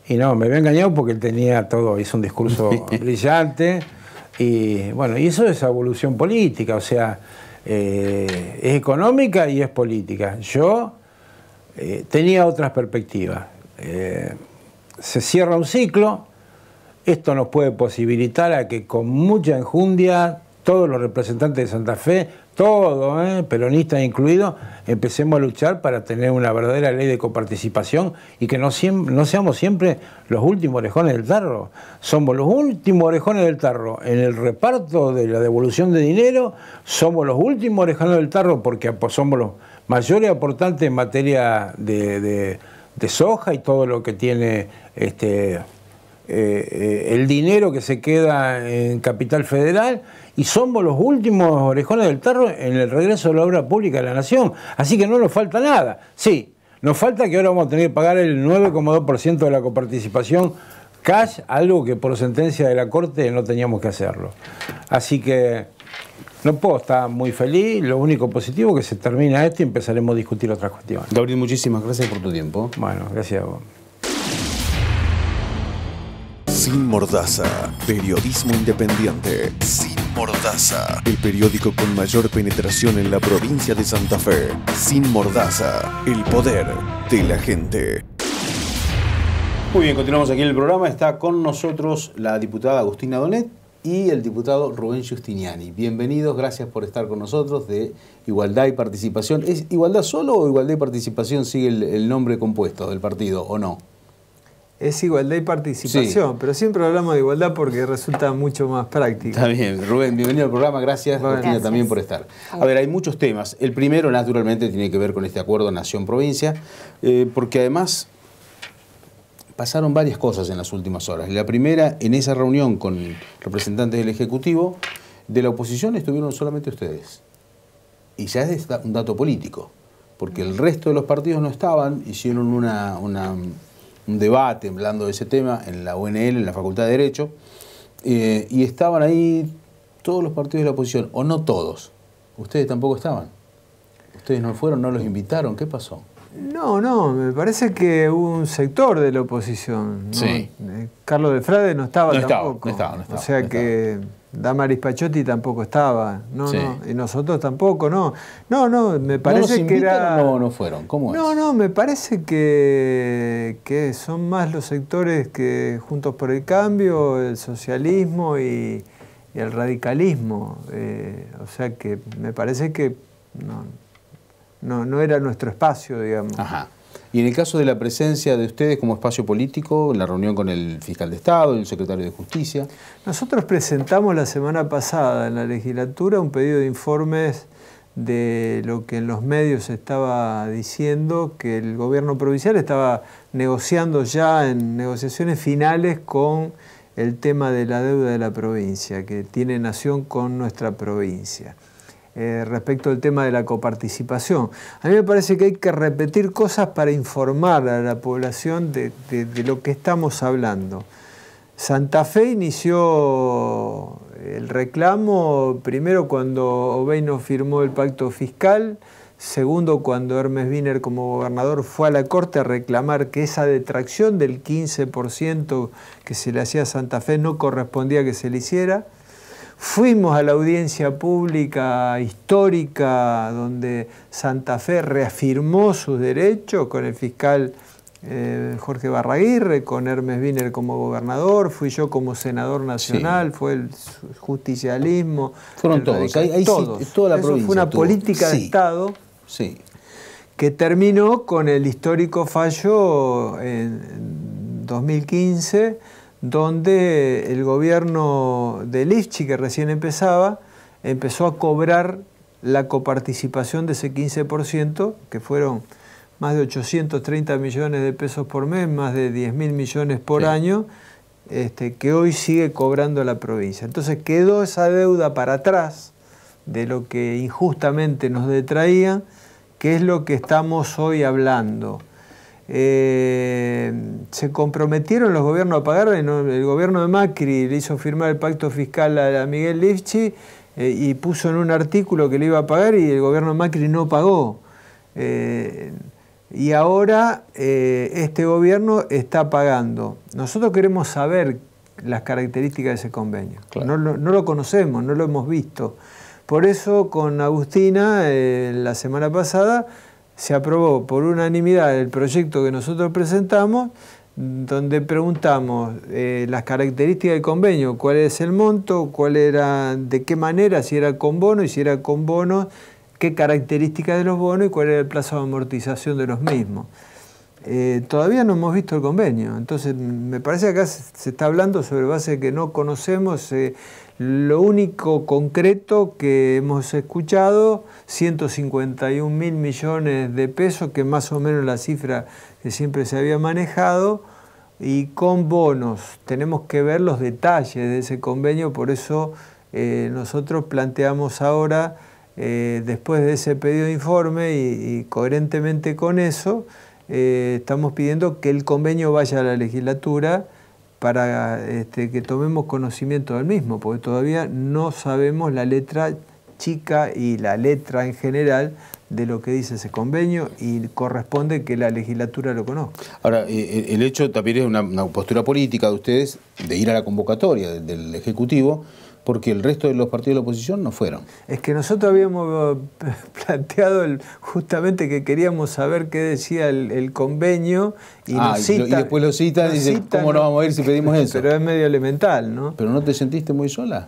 Y no, me había engañado porque él tenía todo, hizo un discurso brillante. Y bueno, y eso es evolución política, o sea, es económica y es política. Yo tenía otras perspectivas. Se cierra un ciclo, esto nos puede posibilitar a que con mucha enjundia todos los representantes de Santa Fe, todos, peronistas incluidos, empecemos a luchar para tener una verdadera ley de coparticipación y que no seamos siempre los últimos orejones del tarro. Somos los últimos orejones del tarro en el reparto de la devolución de dinero, somos los últimos orejones del tarro porque somos los mayores aportantes en materia de soja y todo lo que tiene el dinero que se queda en Capital Federal, y somos los últimos orejones del tarro en el regreso de la obra pública de la Nación. Así que no nos falta nada. Sí, nos falta que ahora vamos a tener que pagar el 9,2% de la coparticipación cash, algo que por sentencia de la Corte no teníamos que hacerlo. Así que no puedo estar muy feliz. Lo único positivo es que se termina esto y empezaremos a discutir otras cuestiones. Gabriel, muchísimas gracias por tu tiempo. Bueno, gracias a vos. Sin Mordaza, periodismo independiente, sin Mordaza, el periódico con mayor penetración en la provincia de Santa Fe. Sin Mordaza, el poder de la gente. Muy bien, continuamos aquí en el programa. Está con nosotros la diputada Agustina Donet y el diputado Rubén Giustiniani. Bienvenidos, gracias por estar con nosotros de Igualdad y Participación. ¿Es Igualdad solo o Igualdad y Participación sigue el nombre compuesto del partido o no? Es Igualdad y Participación, sí. Pero siempre hablamos de igualdad porque resulta mucho más práctico. Está bien, Rubén, bienvenido al programa, gracias, Agustina, también por estar. A ver, hay muchos temas. El primero, naturalmente, tiene que ver con este acuerdo Nación-Provincia, porque además pasaron varias cosas en las últimas horas. La primera, en esa reunión con representantes del Ejecutivo, de la oposición estuvieron solamente ustedes. Y ya es un dato político, porque el resto de los partidos no estaban, hicieron un debate hablando de ese tema en la UNL, en la Facultad de Derecho, y estaban ahí todos los partidos de la oposición, o no todos. Ustedes tampoco estaban. Ustedes no fueron, no los invitaron. ¿Qué pasó? No, me parece que hubo un sector de la oposición, ¿no? Sí. Carlos de Frade no estaba tampoco. No estaba. O sea que Damaris Pachotti tampoco estaba, Sí. y nosotros tampoco, no, me parece ¿No que era... no fueron? ¿Cómo es? No, me parece que son más los sectores que Juntos por el Cambio, el socialismo y el radicalismo. O sea que me parece que no era nuestro espacio, digamos. Ajá. Y en el caso de la presencia de ustedes como espacio político, en la reunión con el fiscal de Estado y el secretario de Justicia. Nosotros presentamos la semana pasada en la legislatura un pedido de informes de lo que en los medios estaba diciendo, que el gobierno provincial estaba negociando ya en negociaciones finales con el tema de la deuda de la provincia, que tiene Nación con nuestra provincia. Respecto al tema de la coparticipación. A mí me parece que hay que repetir cosas para informar a la población de lo que estamos hablando. Santa Fe inició el reclamo, primero cuando Obeino firmó el pacto fiscal, segundo cuando Hermes Wiener como gobernador fue a la Corte a reclamar que esa detracción del 15% que se le hacía a Santa Fe no correspondía que se le hiciera. Fuimos a la audiencia pública histórica donde Santa Fe reafirmó sus derechos con el fiscal Jorge Barraguirre, con Hermes Wiener como gobernador, fui yo como senador nacional, sí. Fue el justicialismo. Fueron todos, todos. Sí, toda la provincia. Eso fue una política de Estado que terminó con el histórico fallo en 2015, donde el gobierno de Lifchi, que recién empezó a cobrar la coparticipación de ese 15%, que fueron más de 830 millones de pesos por mes, más de 10.000 millones por año, que hoy sigue cobrando la provincia. Entonces quedó esa deuda para atrás de lo que injustamente nos detraían, que es lo que estamos hoy hablando. Se comprometieron los gobiernos a pagar, el gobierno de Macri le hizo firmar el pacto fiscal a Miguel Lifchi y puso en un artículo que le iba a pagar y el gobierno de Macri no pagó. Y ahora este gobierno está pagando. Nosotros queremos saber las características de ese convenio. Claro. No lo conocemos, no lo hemos visto. Por eso con Agustina la semana pasada se aprobó por unanimidad el proyecto que nosotros presentamos, donde preguntamos las características del convenio, cuál es el monto, de qué manera, si era con bono y si era con bonos, qué características de los bonos y cuál era el plazo de amortización de los mismos. Todavía no hemos visto el convenio, entonces me parece que acá se está hablando sobre base de que no conocemos. Lo único concreto que hemos escuchado, 151.000 millones de pesos, que más o menos la cifra que siempre se había manejado, y con bonos. Tenemos que ver los detalles de ese convenio, por eso nosotros planteamos ahora, después de ese pedido de informe y coherentemente con eso, estamos pidiendo que el convenio vaya a la legislatura para que tomemos conocimiento del mismo, porque todavía no sabemos la letra chica y la letra en general de lo que dice ese convenio y corresponde que la legislatura lo conozca. Ahora, el hecho también es una postura política de ustedes de ir a la convocatoria del Ejecutivo, porque el resto de los partidos de la oposición no fueron. Es que nosotros habíamos planteado justamente que queríamos saber qué decía el convenio y nos citan. Y después lo citan y dicen, ¿cómo no vamos a ir si pedimos eso? Pero es medio elemental, ¿no? ¿Pero no te sentiste muy sola?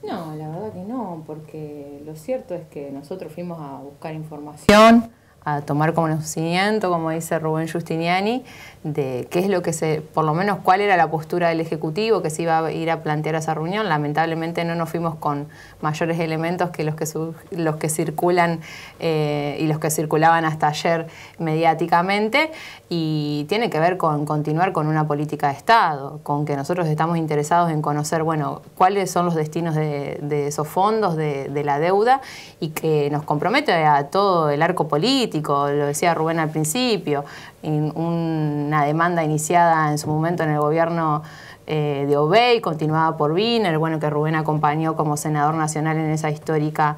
No, la verdad que no, porque lo cierto es que nosotros fuimos a buscar información, a tomar conocimiento, como dice Rubén Giustiniani, de qué es lo que por lo menos cuál era la postura del Ejecutivo que se iba a ir a plantear a esa reunión. Lamentablemente no nos fuimos con mayores elementos que los que circulan y los que circulaban hasta ayer mediáticamente, y tiene que ver con continuar con una política de Estado, con que nosotros estamos interesados en conocer, bueno, cuáles son los destinos de esos fondos, de la deuda, y que nos compromete a todo el arco político, lo decía Rubén al principio, una demanda iniciada en su momento en el gobierno de Obey, continuada por Wiener, bueno, que Rubén acompañó como senador nacional en esa histórica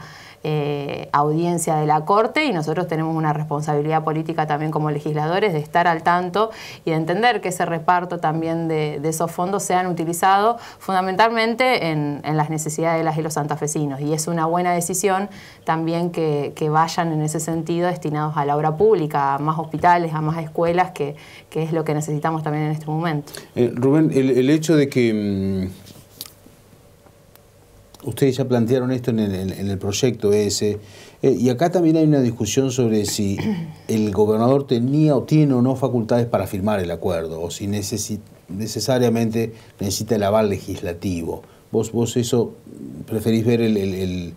audiencia de la Corte, y nosotros tenemos una responsabilidad política también como legisladores de estar al tanto y de entender que ese reparto también de esos fondos sean utilizados fundamentalmente en las necesidades de las y los santafesinos, y es una buena decisión también que vayan en ese sentido destinados a la obra pública, a más hospitales, a más escuelas, que es lo que necesitamos también en este momento. Rubén, el hecho de que ustedes ya plantearon esto en el proyecto ese, y acá también hay una discusión sobre si el gobernador tenía o tiene o no facultades para firmar el acuerdo, o si necesariamente necesita el aval legislativo. ¿Vos eso preferís ver el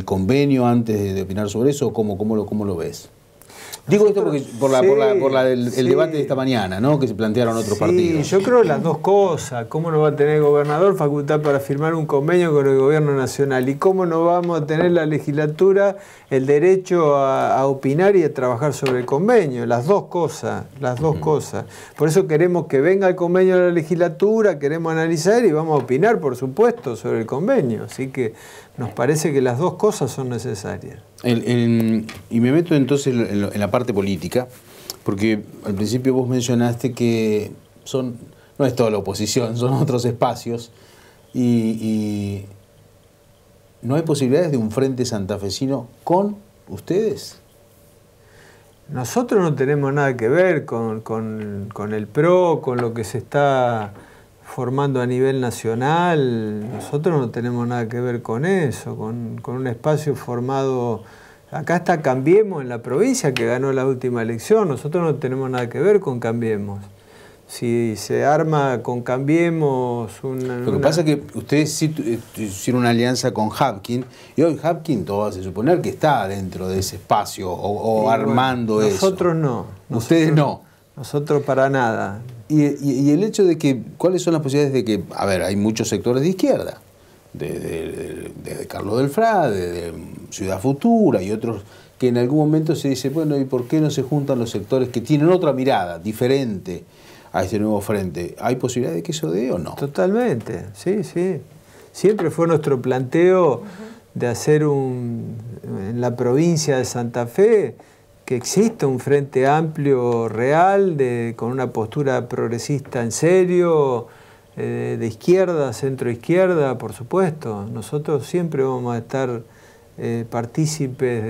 convenio antes de opinar sobre eso, o cómo lo ves? Digo esto porque el debate de esta mañana, ¿no?, que se plantearon otros partidos. Yo creo las dos cosas. ¿Cómo no va a tener el gobernador facultad para firmar un convenio con el gobierno nacional? ¿Y cómo no vamos a tener la legislatura el derecho a opinar y a trabajar sobre el convenio? Las dos cosas, las dos cosas. Por eso queremos que venga el convenio de la legislatura, queremos analizar y vamos a opinar, por supuesto, sobre el convenio. Así que nos parece que las dos cosas son necesarias. Y me meto entonces en la parte política, porque al principio vos mencionaste que no es toda la oposición, son otros espacios, y ¿no hay posibilidades de un frente santafesino con ustedes? Nosotros no tenemos nada que ver con el PRO, con lo que se está formando a nivel nacional. Nosotros no tenemos nada que ver con eso, con un espacio formado. Acá está Cambiemos en la provincia, que ganó la última elección. Nosotros no tenemos nada que ver con Cambiemos. Si se arma con Cambiemos Lo que pasa es que ustedes sí hicieron una alianza con Hapkin, y hoy Hapkin, todo hace suponer que está dentro de ese espacio o armando eso. Nosotros no. Ustedes no. Nosotros para nada. Y el hecho de que, ¿cuáles son las posibilidades de que, a ver, hay muchos sectores de izquierda, de Carlos Delfrade, de Ciudad Futura y otros, que en algún momento se dice, bueno, ¿y por qué no se juntan los sectores que tienen otra mirada diferente a este nuevo frente? ¿Hay posibilidad de que eso dé o no? Totalmente, sí, sí. Siempre fue nuestro planteo de hacer en la provincia de Santa Fe, que exista un frente amplio real, con una postura progresista en serio, de izquierda, centro-izquierda, por supuesto. Nosotros siempre vamos a estar partícipes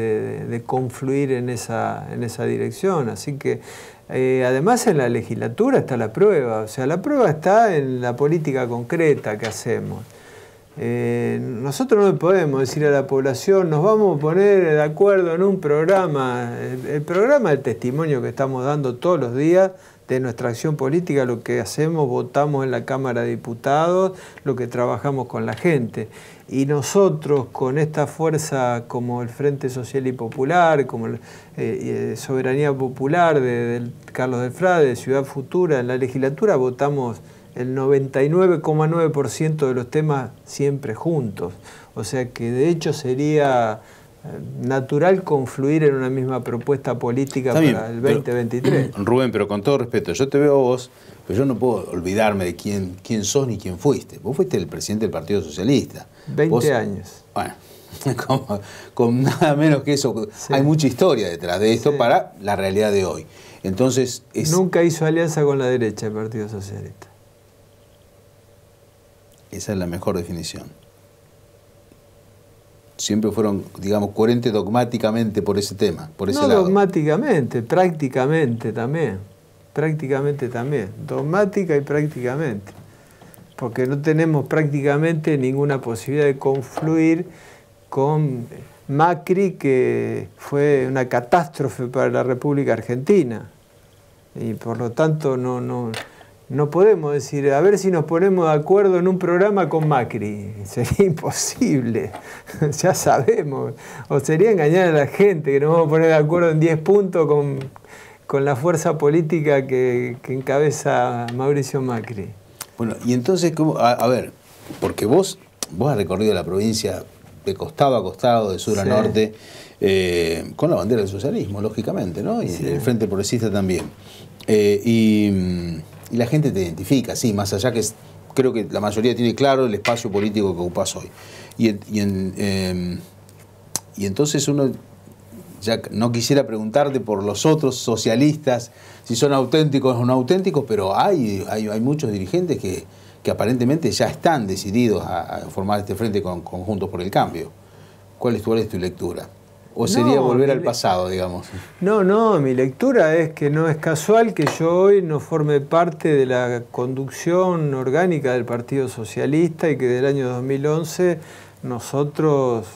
de confluir en esa dirección. Así que, además, en la legislatura está la prueba. O sea, la prueba está en la política concreta que hacemos. Nosotros no podemos decir a la población, nos vamos a poner de acuerdo en un programa. El programa es el testimonio que estamos dando todos los días de nuestra acción política, lo que hacemos, votamos en la Cámara de Diputados, lo que trabajamos con la gente. Y nosotros, con esta fuerza como el Frente Social y Popular, como Soberanía Popular de Carlos Delfrade, de Ciudad Futura, en la legislatura votamos el 99,9% de los temas siempre juntos. O sea que de hecho sería natural confluir en una misma propuesta política para el 2023. Rubén, pero con todo respeto, yo te veo a vos, pero yo no puedo olvidarme de quién sos ni quién fuiste. Vos fuiste el presidente del Partido Socialista. 20 años. Bueno, con nada menos que eso. Sí. Hay mucha historia detrás de esto, sí, para la realidad de hoy. Entonces, nunca hizo alianza con la derecha el Partido Socialista. Esa es la mejor definición. Siempre fueron, digamos, coherentes dogmáticamente por ese tema, por ese lado. No dogmáticamente, prácticamente también. Prácticamente también. Dogmática y prácticamente. Porque no tenemos prácticamente ninguna posibilidad de confluir con Macri, que fue una catástrofe para la República Argentina. Y por lo tanto no podemos decir, a ver si nos ponemos de acuerdo en un programa con Macri. Sería imposible, ya sabemos. O sería engañar a la gente, que nos vamos a poner de acuerdo en 10 puntos con la fuerza política que encabeza Mauricio Macri. Bueno, y entonces, a ver, porque vos has recorrido la provincia de costado a costado, de sur a norte, con la bandera del socialismo, lógicamente, ¿no? Y el Frente Progresista también. Y la gente te identifica, sí, más allá que creo que la mayoría tiene claro el espacio político que ocupás hoy. Y entonces uno ya no quisiera preguntarte por los otros socialistas, si son auténticos o no auténticos, pero hay muchos dirigentes que aparentemente ya están decididos a formar este frente con Juntos por el Cambio. ¿Cuál es tu lectura? ¿O sería volver al pasado, digamos? No, mi lectura es que no es casual que yo hoy no forme parte de la conducción orgánica del Partido Socialista y que del año 2011 nosotros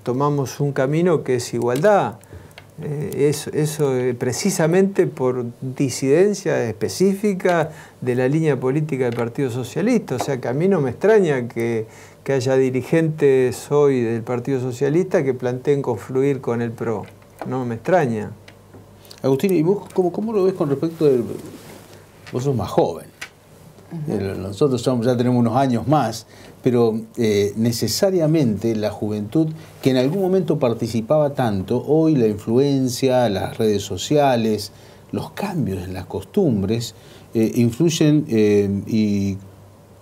tomamos un camino que es igualdad. Eso precisamente por disidencia específica de la línea política del Partido Socialista. O sea que a mí no me extraña que haya dirigentes hoy del Partido Socialista que planteen confluir con el PRO. No me extraña. Agustín, ¿y vos cómo lo ves con respecto de... Vos sos más joven. Nosotros ya tenemos unos años más, pero necesariamente la juventud que en algún momento participaba tanto, hoy la influencia, las redes sociales, los cambios en las costumbres influyen y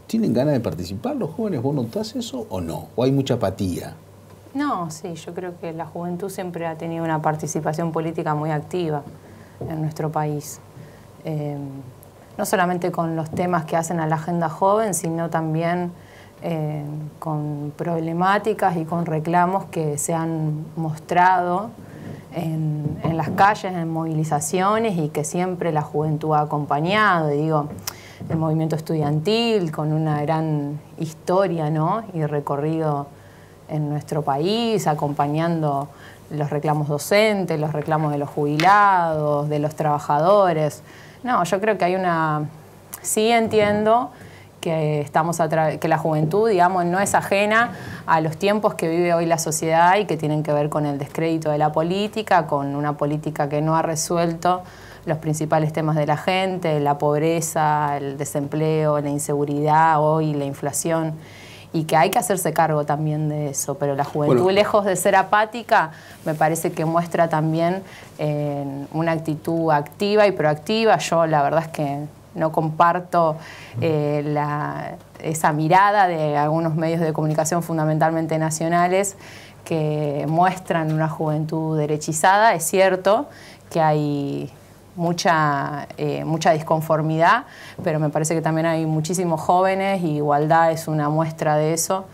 ¿tienen ganas de participar los jóvenes? ¿Vos notás eso o no? ¿O hay mucha apatía? No, sí, yo creo que la juventud siempre ha tenido una participación política muy activa en nuestro país. No solamente con los temas que hacen a la agenda joven, sino también con problemáticas y con reclamos que se han mostrado en las calles, en movilizaciones, y que siempre la juventud ha acompañado. Y digo, el movimiento estudiantil con una gran historia, ¿no? Y recorrido en nuestro país, acompañando los reclamos docentes, los reclamos de los jubilados, de los trabajadores. No, yo creo que hay una... Sí entiendo que que la juventud, digamos, no es ajena a los tiempos que vive hoy la sociedad y que tienen que ver con el descrédito de la política, con una política que no ha resuelto los principales temas de la gente, la pobreza, el desempleo, la inseguridad hoy, la inflación, y que hay que hacerse cargo también de eso. Pero la juventud, lejos de ser apática, me parece que muestra también una actitud activa y proactiva. Yo la verdad es que no comparto esa mirada de algunos medios de comunicación, fundamentalmente nacionales, que muestran una juventud derechizada. Es cierto que hay mucha disconformidad, pero me parece que también hay muchísimos jóvenes, y Igualdad es una muestra de eso,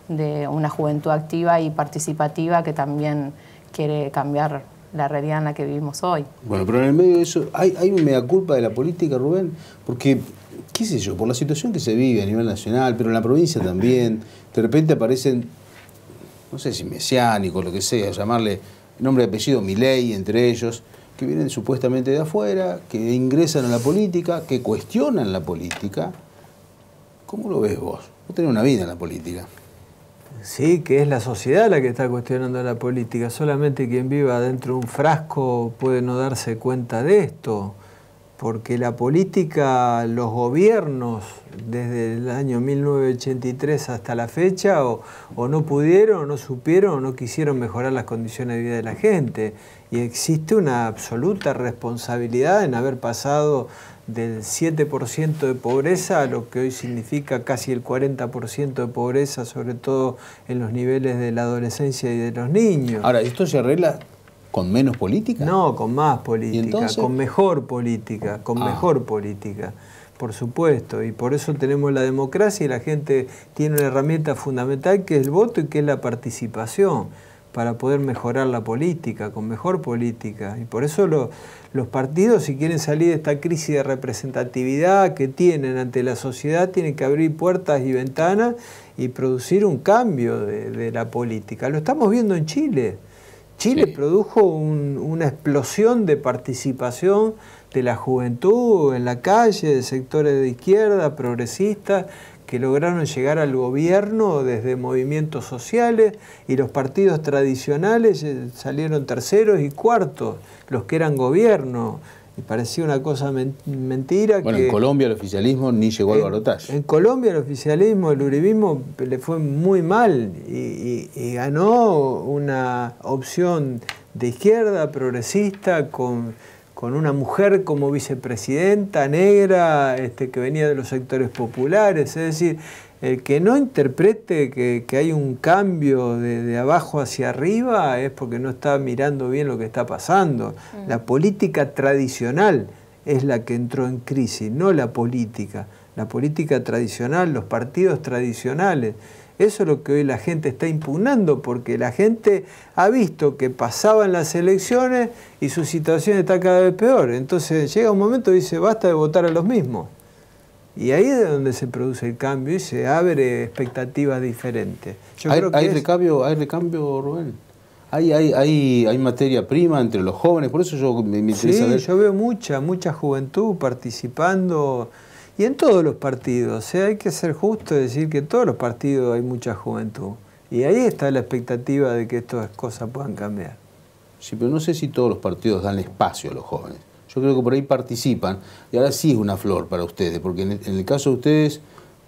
de una juventud activa y participativa que también quiere cambiar la realidad en la que vivimos hoy. Bueno, pero en el medio de eso, ¿hay un mea culpa de la política, Rubén? Porque, qué sé yo, por la situación que se vive a nivel nacional, pero en la provincia también, de repente aparecen, no sé si mesiánicos, lo que sea, llamarle nombre y apellido Milei, entre ellos, que vienen supuestamente de afuera, que ingresan a la política, que cuestionan la política. ¿Cómo lo ves vos? Vos tenés una vida en la política. Sí, que es la sociedad la que está cuestionando la política. Solamente quien viva dentro de un frasco puede no darse cuenta de esto. Porque la política, los gobiernos, desde el año 1983 hasta la fecha, o no pudieron, o no supieron, o no quisieron mejorar las condiciones de vida de la gente. Y existe una absoluta responsabilidad en haber pasado del 7% de pobreza a lo que hoy significa casi el 40% de pobreza, sobre todo en los niveles de la adolescencia y de los niños. Ahora, ¿esto se arregla con menos política? No, con más política, con mejor política, con mejor política. por supuesto, y por eso tenemos la democracia y la gente tiene una herramienta fundamental que es el voto y que es la participación para poder mejorar la política, con mejor política. Y por eso los partidos, si quieren salir de esta crisis de representatividad que tienen ante la sociedad, tienen que abrir puertas y ventanas y producir un cambio de la política. Lo estamos viendo en Chile. Chile produjo una explosión de participación de la juventud en la calle, de sectores de izquierda, progresistas, que lograron llegar al gobierno desde movimientos sociales, y los partidos tradicionales salieron terceros y cuartos, los que eran gobierno. Y parecía una cosa mentira. Bueno, en Colombia el oficialismo ni llegó al balotaje. En Colombia el oficialismo, el uribismo, le fue muy mal y ganó una opción de izquierda progresista con una mujer como vicepresidenta negra, que venía de los sectores populares. Es decir, el que no interprete que hay un cambio de abajo hacia arriba es porque no está mirando bien lo que está pasando. La política tradicional es la que entró en crisis, no la política. La política tradicional, los partidos tradicionales. Eso es lo que hoy la gente está impugnando, porque la gente ha visto que pasaban las elecciones y su situación está cada vez peor. Entonces llega un momento y dice, basta de votar a los mismos. Y ahí es donde se produce el cambio y se abre expectativas diferentes. ¿Hay recambio, Rubén? ¿Hay materia prima entre los jóvenes? Por eso me interesa ver. Sí, yo veo mucha juventud participando. Y en todos los partidos, o sea, hay que ser justo y decir que en todos los partidos hay mucha juventud. Y ahí está la expectativa de que estas cosas puedan cambiar. Sí, pero no sé si todos los partidos dan espacio a los jóvenes. Yo creo que por ahí participan, y ahora sí es una flor para ustedes, porque en el caso de ustedes,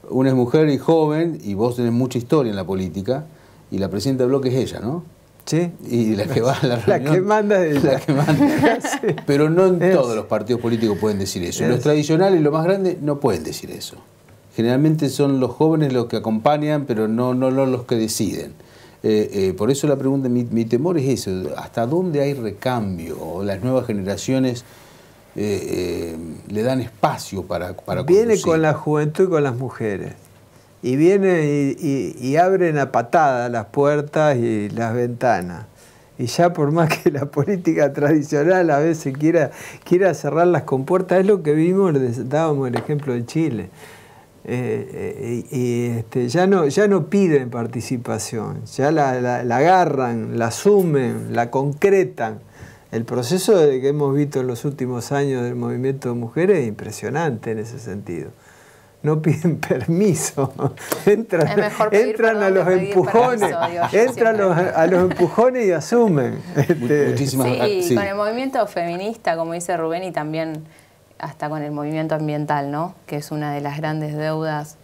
una es mujer y joven, y vos tenés mucha historia en la política, y la presidenta del bloque es ella, ¿no? Sí. Y la que va a la reunión. La que manda es ella. La que manda. Sí. Pero no en todos los partidos políticos pueden decir eso. Los tradicionales, los más grandes, no pueden decir eso. Generalmente son los jóvenes los que acompañan, pero no los que deciden. Por eso la pregunta, mi temor es eso, ¿hasta dónde hay recambio? ¿O las nuevas generaciones le dan espacio para Viene conducir? con la juventud y con las mujeres. Y viene y abren a patada las puertas y las ventanas. Y ya por más que la política tradicional a veces quiera cerrar las compuertas, es lo que vimos, dábamos el ejemplo de Chile. Ya no piden participación, ya la agarran, la asumen, la concretan. El proceso que hemos visto en los últimos años del movimiento de mujeres es impresionante en ese sentido. No piden permiso, entran a los empujones, a los empujones y asumen. Muchísimas gracias. Sí, con el movimiento feminista, como dice Rubén, y también hasta con el movimiento ambiental, ¿no? Que es una de las grandes deudas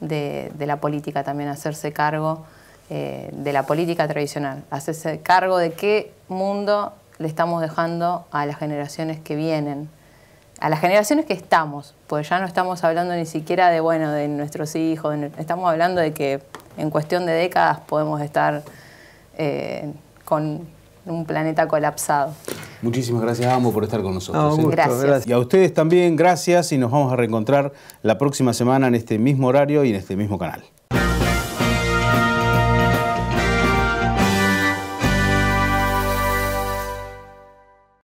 de la política también, hacerse cargo de la política tradicional, hacerse cargo de qué mundo le estamos dejando a las generaciones que vienen. A las generaciones que estamos, pues ya no estamos hablando ni siquiera de nuestros hijos, estamos hablando de que en cuestión de décadas podemos estar con un planeta colapsado. Muchísimas gracias, Amo, por estar con nosotros. No, gracias. Y a ustedes también, gracias, y nos vamos a reencontrar la próxima semana en este mismo horario y en este mismo canal.